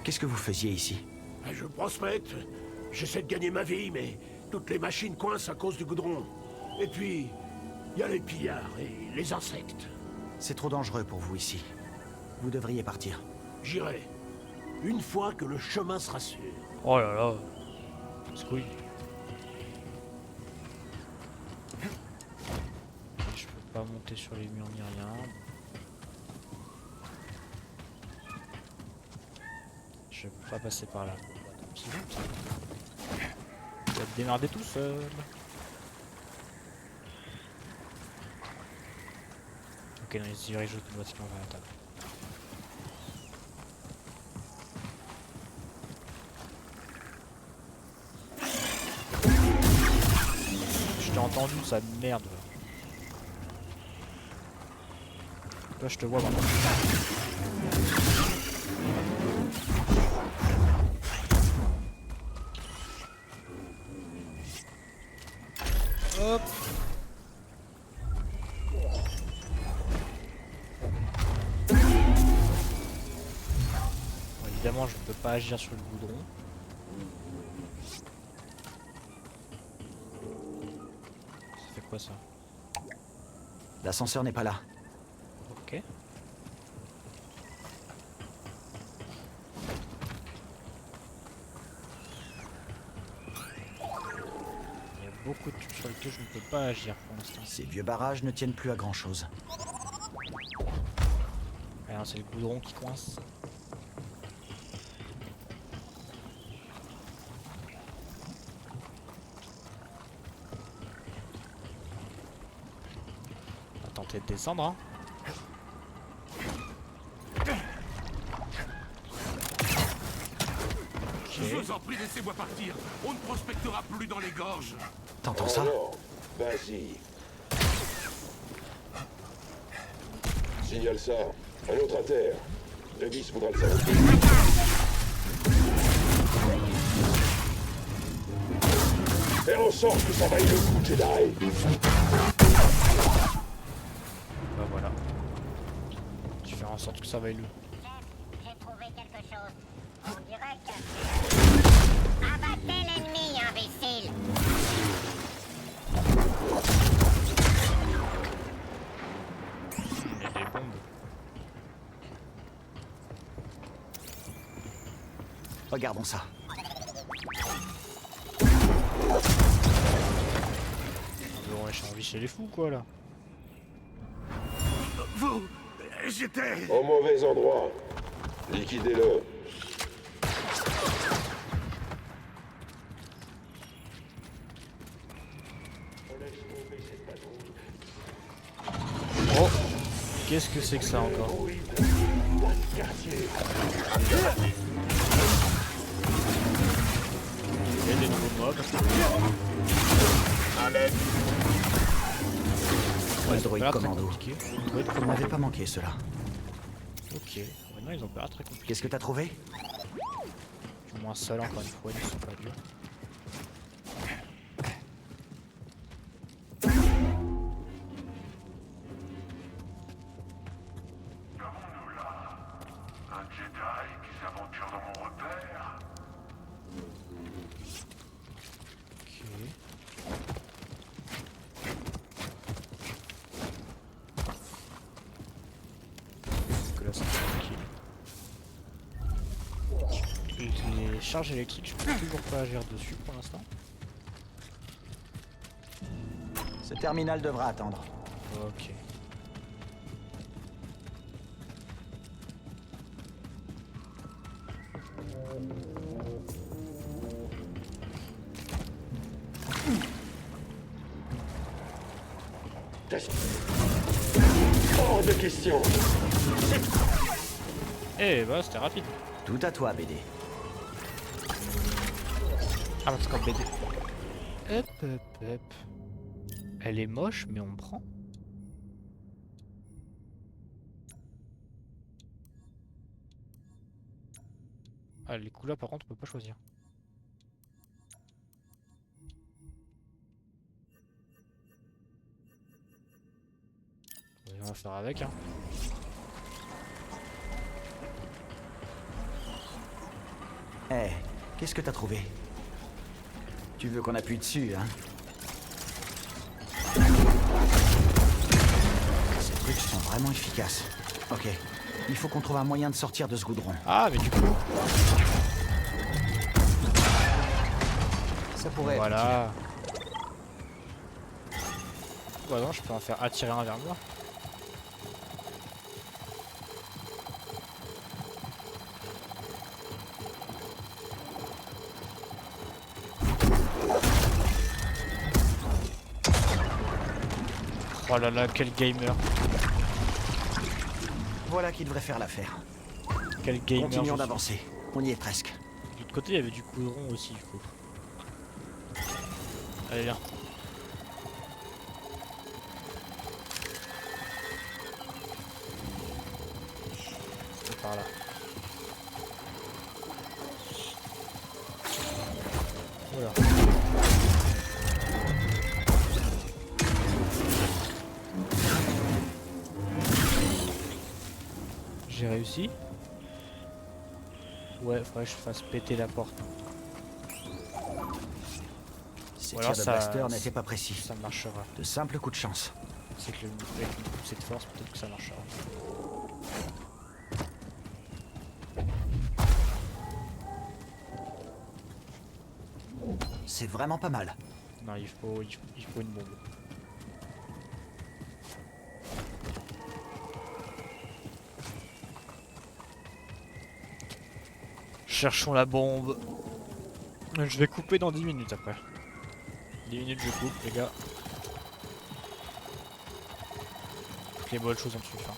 Qu'est-ce que vous faisiez ici? Je prospecte. J'essaie de gagner ma vie, mais toutes les machines coincent à cause du goudron. Et puis, il y a les pillards et les insectes. C'est trop dangereux pour vous ici. Vous devriez partir. J'irai. Une fois que le chemin sera sûr. Oh là là. Scouille. Je peux pas monter sur les murs ni rien. Je peux pas passer par là. C'est bon, ça. Il va te démerder tout seul. Ok, non, il se dirige automatiquement vers la table. Je t'ai entendu, ça merde. Toi, je te vois maintenant. Hop. Bon, évidemment, je ne peux pas agir sur le goudron. Ça fait quoi ça? L'ascenseur n'est pas là. Ok. Beaucoup de trucs sur lesquels je ne peux pas agir pour l'instant. Ces vieux barrages ne tiennent plus à grand chose. Alors c'est le goudron qui coince. On va tenter de descendre, hein. vous en prie, laissez-moi partir. On ne prospectera plus dans les gorges. T'entends ça? Non, vas-y. Signale ça. Un autre à terre. Davis voudra le savoir. Faire en sorte que ça vaille le coup, Jedi. Bah voilà. Tu fais en sorte que ça vaille le. J'ai trouvé quelque chose. On dirait que... Abattez l'ennemi, imbécile! Il y a des bombes. Regardons ça. Bon, ouais, j'ai envie chez les fous quoi là. Vous, j'étais... Au mauvais endroit. Liquidez-le. Oh, qu'est-ce que c'est que ça encore? Il y a des nouveaux mobs. Ouais, le droïde pas très commando. compliqué. On n'avait pas manqué cela. Ok, maintenant ils ont pas l'air très compliqués. Qu'est-ce que t'as trouvé? Du moins seul encore une fois, ils sont pas durs. Un Jedi qui s'aventure dans mon repère. Parce que là c'est tranquille. Les charges électriques, je peux toujours pas agir dessus pour l'instant. Ce terminal devra attendre. Ok. Hors de question. Eh bah c'était rapide. Tout à toi, BD. Ah bah c'est comme BD. Hop hop hop. Elle est moche mais on prend. Ah les couleurs par contre on peut pas choisir. On va faire avec hein. Eh, qu'est-ce que t'as trouvé? Tu veux qu'on appuie dessus, hein? Ces trucs sont vraiment efficaces. Ok, il faut qu'on trouve un moyen de sortir de ce goudron. Ah mais du coup... Ça pourrait voilà. Bah non, je peux en faire attirer un vers moi. Oh là là, quel gamer. Voilà qui devrait faire l'affaire. Quel gamer. Continuons d'avancer. On y est presque. De l'autre côté, il y avait du goudron aussi, du coup. Allez, viens. C'est par là. Voilà. J'ai réussi. Ouais, faudrait que je fasse péter la porte. Ces alors tirs de ça- blaster n'étaient pas précis. Ça marchera. De simples coups de chance. C'est que avec une poussée de force, peut-être que ça marchera. C'est vraiment pas mal. Non, il faut une bombe. Cherchons la bombe. Je vais couper dans 10 minutes après. 10 minutes je coupe les gars. Toutes les bonnes choses en dessous. Hein.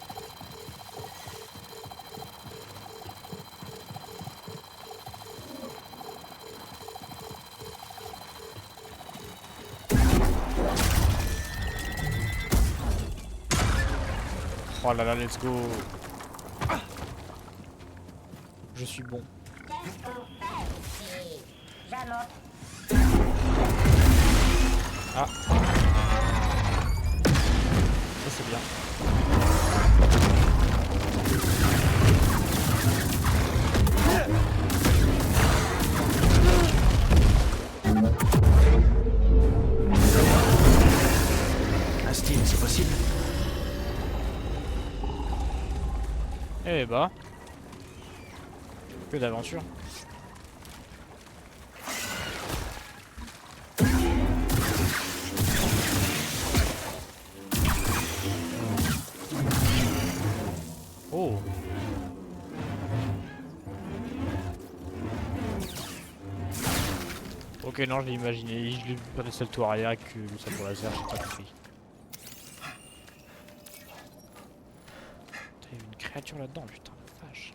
Oh là là, let's go. Je suis bon. Ah. Ça c'est bien. Un style, c'est possible? Eh bah. Que d'aventure. Oh. Ok, non, je l'ai imaginé. Je l'ai passé le tour arrière avec le sabre laser, j'ai pas compris. Il y a une créature là-dedans, putain, la vache.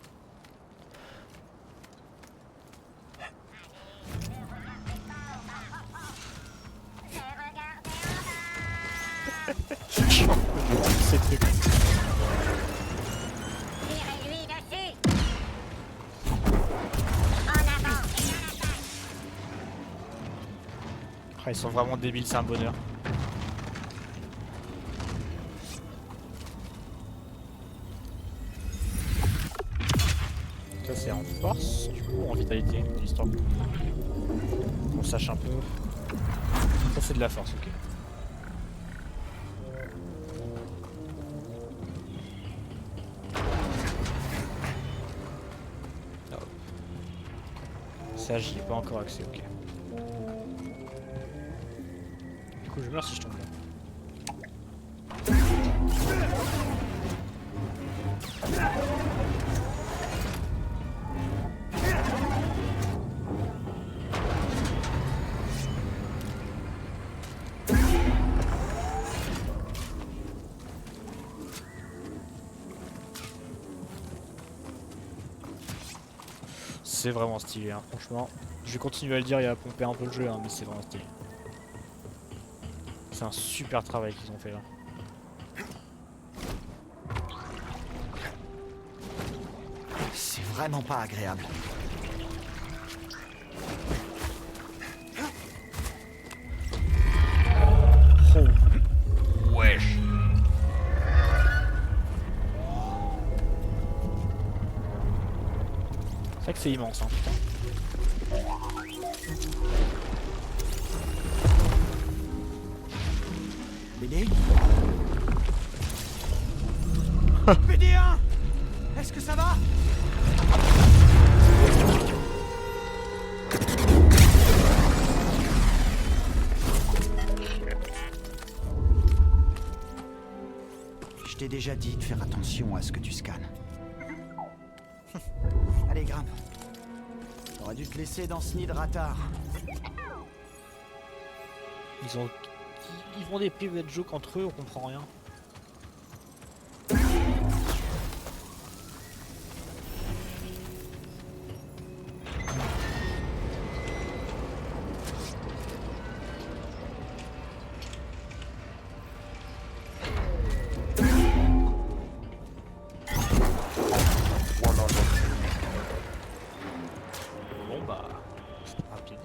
C'est truc. Ah, ils sont vraiment débiles, c'est un bonheur. Ça c'est en force, du coup, en vitalité, histoire qu'on sache un peu. Ça c'est de la force, ok. Hop. Ça j'y ai pas encore accès, ok. Du coup je meurs si je tombe là. C'est vraiment stylé, hein, franchement. Je vais continuer à le dire et à pomper un peu le jeu, hein, mais c'est vraiment stylé. C'est un super travail qu'ils ont fait là. C'est vraiment pas agréable. Oh. Wesh. C'est vrai que c'est immense, hein, putain. BD BD1 Est-ce que ça va? Je t'ai déjà dit de faire attention à ce que tu scannes. Allez, grimpe. T'aurais dû te laisser dans ce nid de ratard. Ils font des private jokes entre eux, on comprend rien. Bon bah, rapide.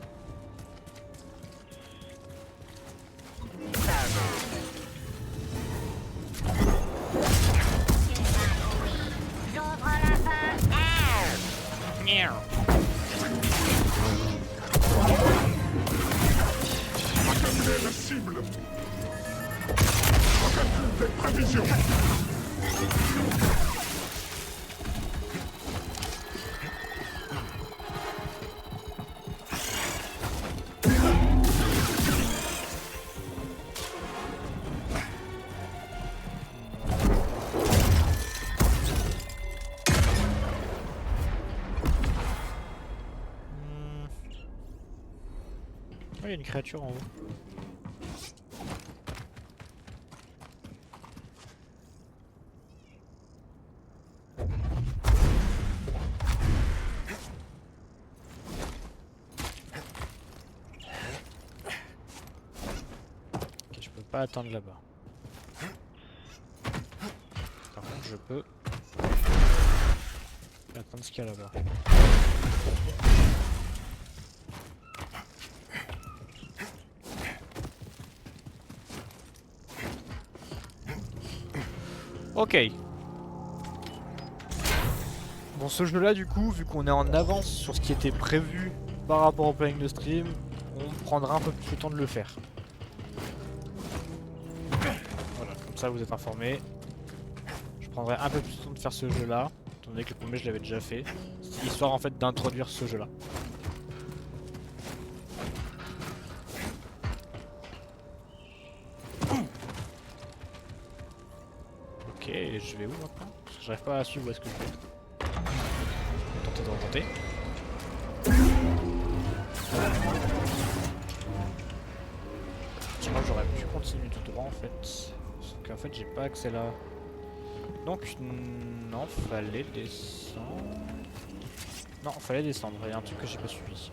Recalculer la cible. Recalcule des prévisions. Il y a une créature en haut. Ok, je peux pas atteindre là-bas. Par contre, je peux atteindre ce qu'il y a là-bas. Ok. Bon, ce jeu-là, du coup, vu qu'on est en avance sur ce qui était prévu par rapport au planning de stream, on prendra un peu plus le temps de le faire. Voilà, comme ça vous êtes informés. Je prendrai un peu plus de temps de faire ce jeu-là, étant donné que le premier je l'avais déjà fait, histoire en fait d'introduire ce jeu-là. Ok, et je vais où maintenant? J'arrive pas à suivre où est-ce que je vais. Tenter de remonter. Je crois que j'aurais pu continuer tout droit en fait. Parce qu'en fait j'ai pas accès là. Donc non, fallait descendre. Non, fallait descendre, il y a un truc que j'ai pas suivi.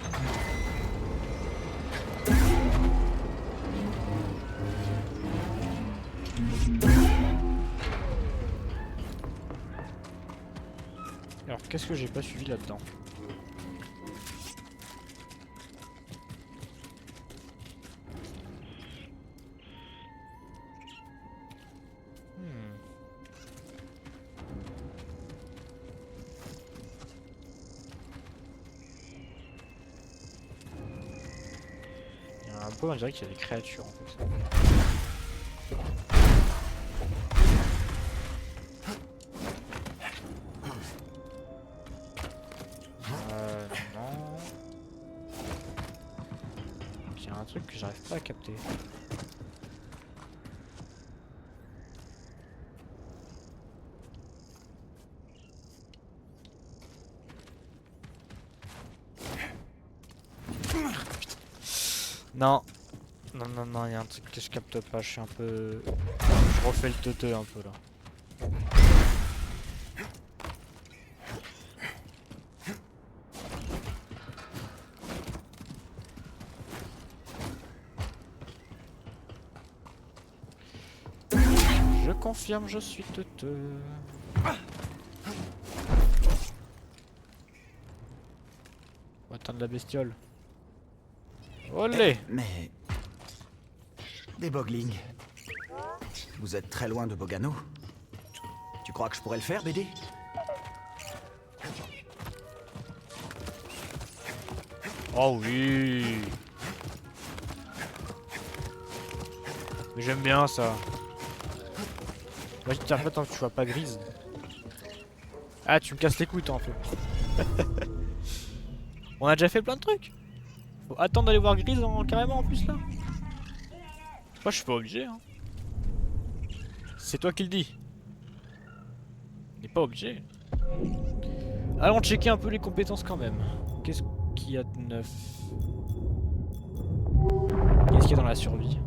Alors qu'est-ce que j'ai pas suivi là-dedans? On dirait qu'il y a des créatures en fait. Non. Il y a un truc que j'arrive pas à capter. Non. Non, il y a un truc que je capte pas, je suis un peu... Je refais le teuteux un peu là. Je confirme, je suis teuteux. On va atteindre la bestiole. Olé! Mais... Des boglings. Vous êtes très loin de Bogano. Tu crois que je pourrais le faire, BD? Oh oui! Mais j'aime bien ça. Moi je tiens pas tant que tu vois pas grise. Ah, tu me casses les couilles toi en fait. On a déjà fait plein de trucs. Faut attendre d'aller voir grise carrément en plus là. Moi je suis pas obligé hein. C'est toi qui le dis. On n'est pas obligé. Allons checker un peu les compétences quand même. Qu'est-ce qu'il y a de neuf? Qu'est-ce qu'il y a dans la survie?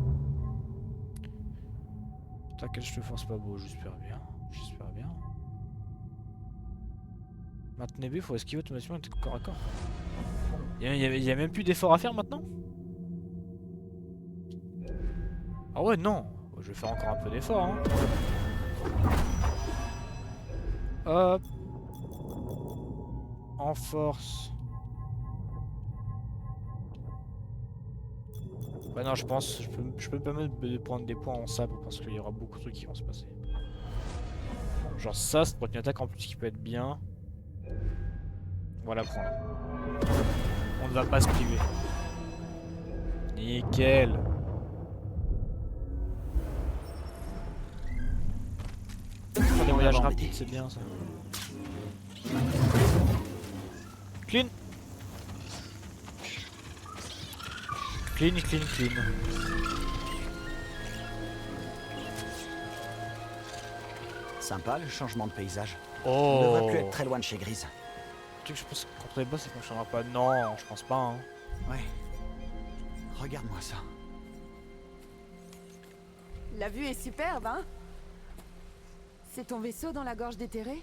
T'inquiète, je te force pas beau, j'espère bien. J'espère bien. Maintenez B, il faut esquiver automatiquement avec corps à corps. Il y a même plus d'efforts à faire maintenant? Ah ouais, non. Je vais faire encore un peu d'effort. Hein. Hop. En force. Bah non, je pense, je peux me permettre de prendre des points en sabre parce qu'il y aura beaucoup de trucs qui vont se passer. Genre ça, c'est pour une attaque en plus qui peut être bien. Voilà, prendre. On ne va pas se priver. Nickel. Faire des voyages rapides, c'est bien ça. Clean. Clean, clean, clean. Sympa le changement de paysage. Oh. On devrait plus être très loin de chez Grise. Tu sais que je pense que contre les boss ça fonctionnera pas. Non, je pense pas. Hein. Ouais. Regarde-moi ça. La vue est superbe, hein? C'est ton vaisseau dans la gorge déterrée?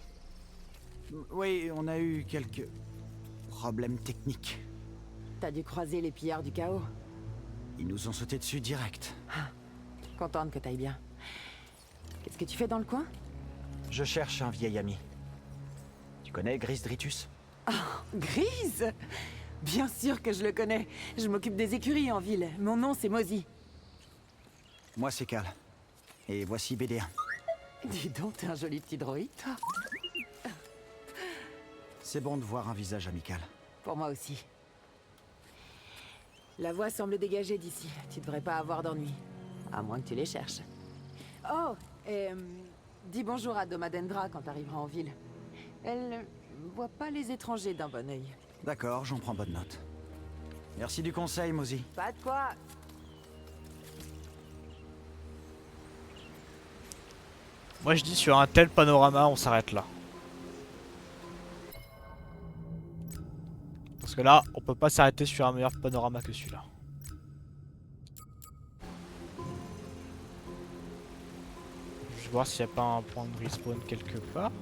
Oui, on a eu quelques problèmes techniques. T'as dû croiser les pillards du chaos. Ils nous ont sauté dessus direct. Contente que t'ailles bien. Qu'est-ce que tu fais dans le coin? Je cherche un vieil ami. Tu connais Gris Dritus? Grise? Bien sûr que je le connais. Je m'occupe des écuries en ville. Mon nom, c'est Mozy. Moi, c'est Cal. Et voici BD1. Dis donc, t'es un joli petit droïde, toi. C'est bon de voir un visage amical. Pour moi aussi. La voie semble dégagée d'ici. Tu devrais pas avoir d'ennui. À moins que tu les cherches. Oh, et dis bonjour à Domadendra quand t'arriveras en ville. Elle voit pas les étrangers d'un bon œil. D'accord, j'en prends bonne note. Merci du conseil, Mozy. Pas de quoi. Moi je dis sur un tel panorama, on s'arrête là. Parce que là, on peut pas s'arrêter sur un meilleur panorama que celui-là. Je vais voir s'il n'y a pas un point de respawn quelque part.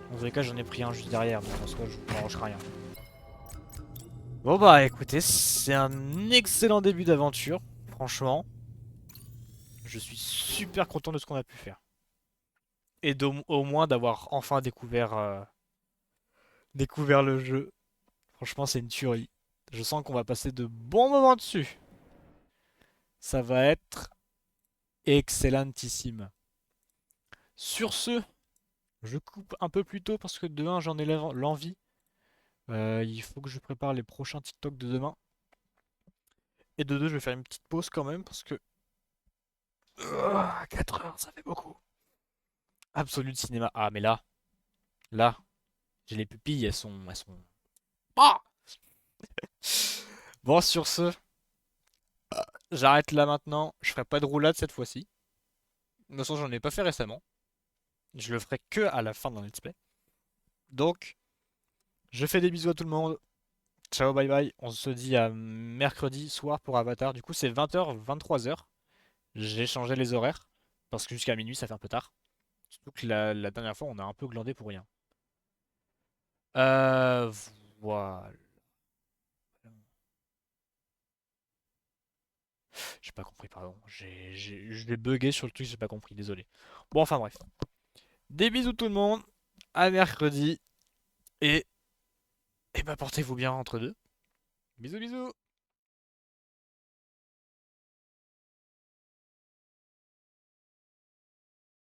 Dans tous les cas, j'en ai pris un juste derrière, donc en soi, je ne m'arrange rien. Bon bah écoutez, c'est un excellent début d'aventure, franchement. Je suis super content de ce qu'on a pu faire. Et au moins d'avoir enfin découvert le jeu. Franchement, c'est une tuerie. Je sens qu'on va passer de bons moments dessus. Ça va être excellentissime. Sur ce, je coupe un peu plus tôt parce que de 1, j'en ai l'envie. Il faut que je prépare les prochains TikTok de demain. Et de 2, je vais faire une petite pause quand même parce que 4 heures, ça fait beaucoup. Absolu de cinéma. Ah, mais là, j'ai les pupilles, elles sont... Ah bon, sur ce, j'arrête là maintenant. Je ferai pas de roulade cette fois-ci. De toute façon, j'en ai pas fait récemment. Je le ferai que à la fin d'un let's play. Donc, je fais des bisous à tout le monde. Ciao, bye bye. On se dit à mercredi soir pour Avatar. Du coup, c'est 20h, 23h. J'ai changé les horaires. Parce que jusqu'à minuit, ça fait un peu tard. Surtout que la dernière fois, on a un peu glandé pour rien. Voilà. J'ai pas compris, pardon. J'ai bugué sur le truc, j'ai pas compris, désolé. Bon, enfin bref. Des bisous tout le monde. À mercredi. Et bah portez-vous bien entre deux. Bisous, bisous.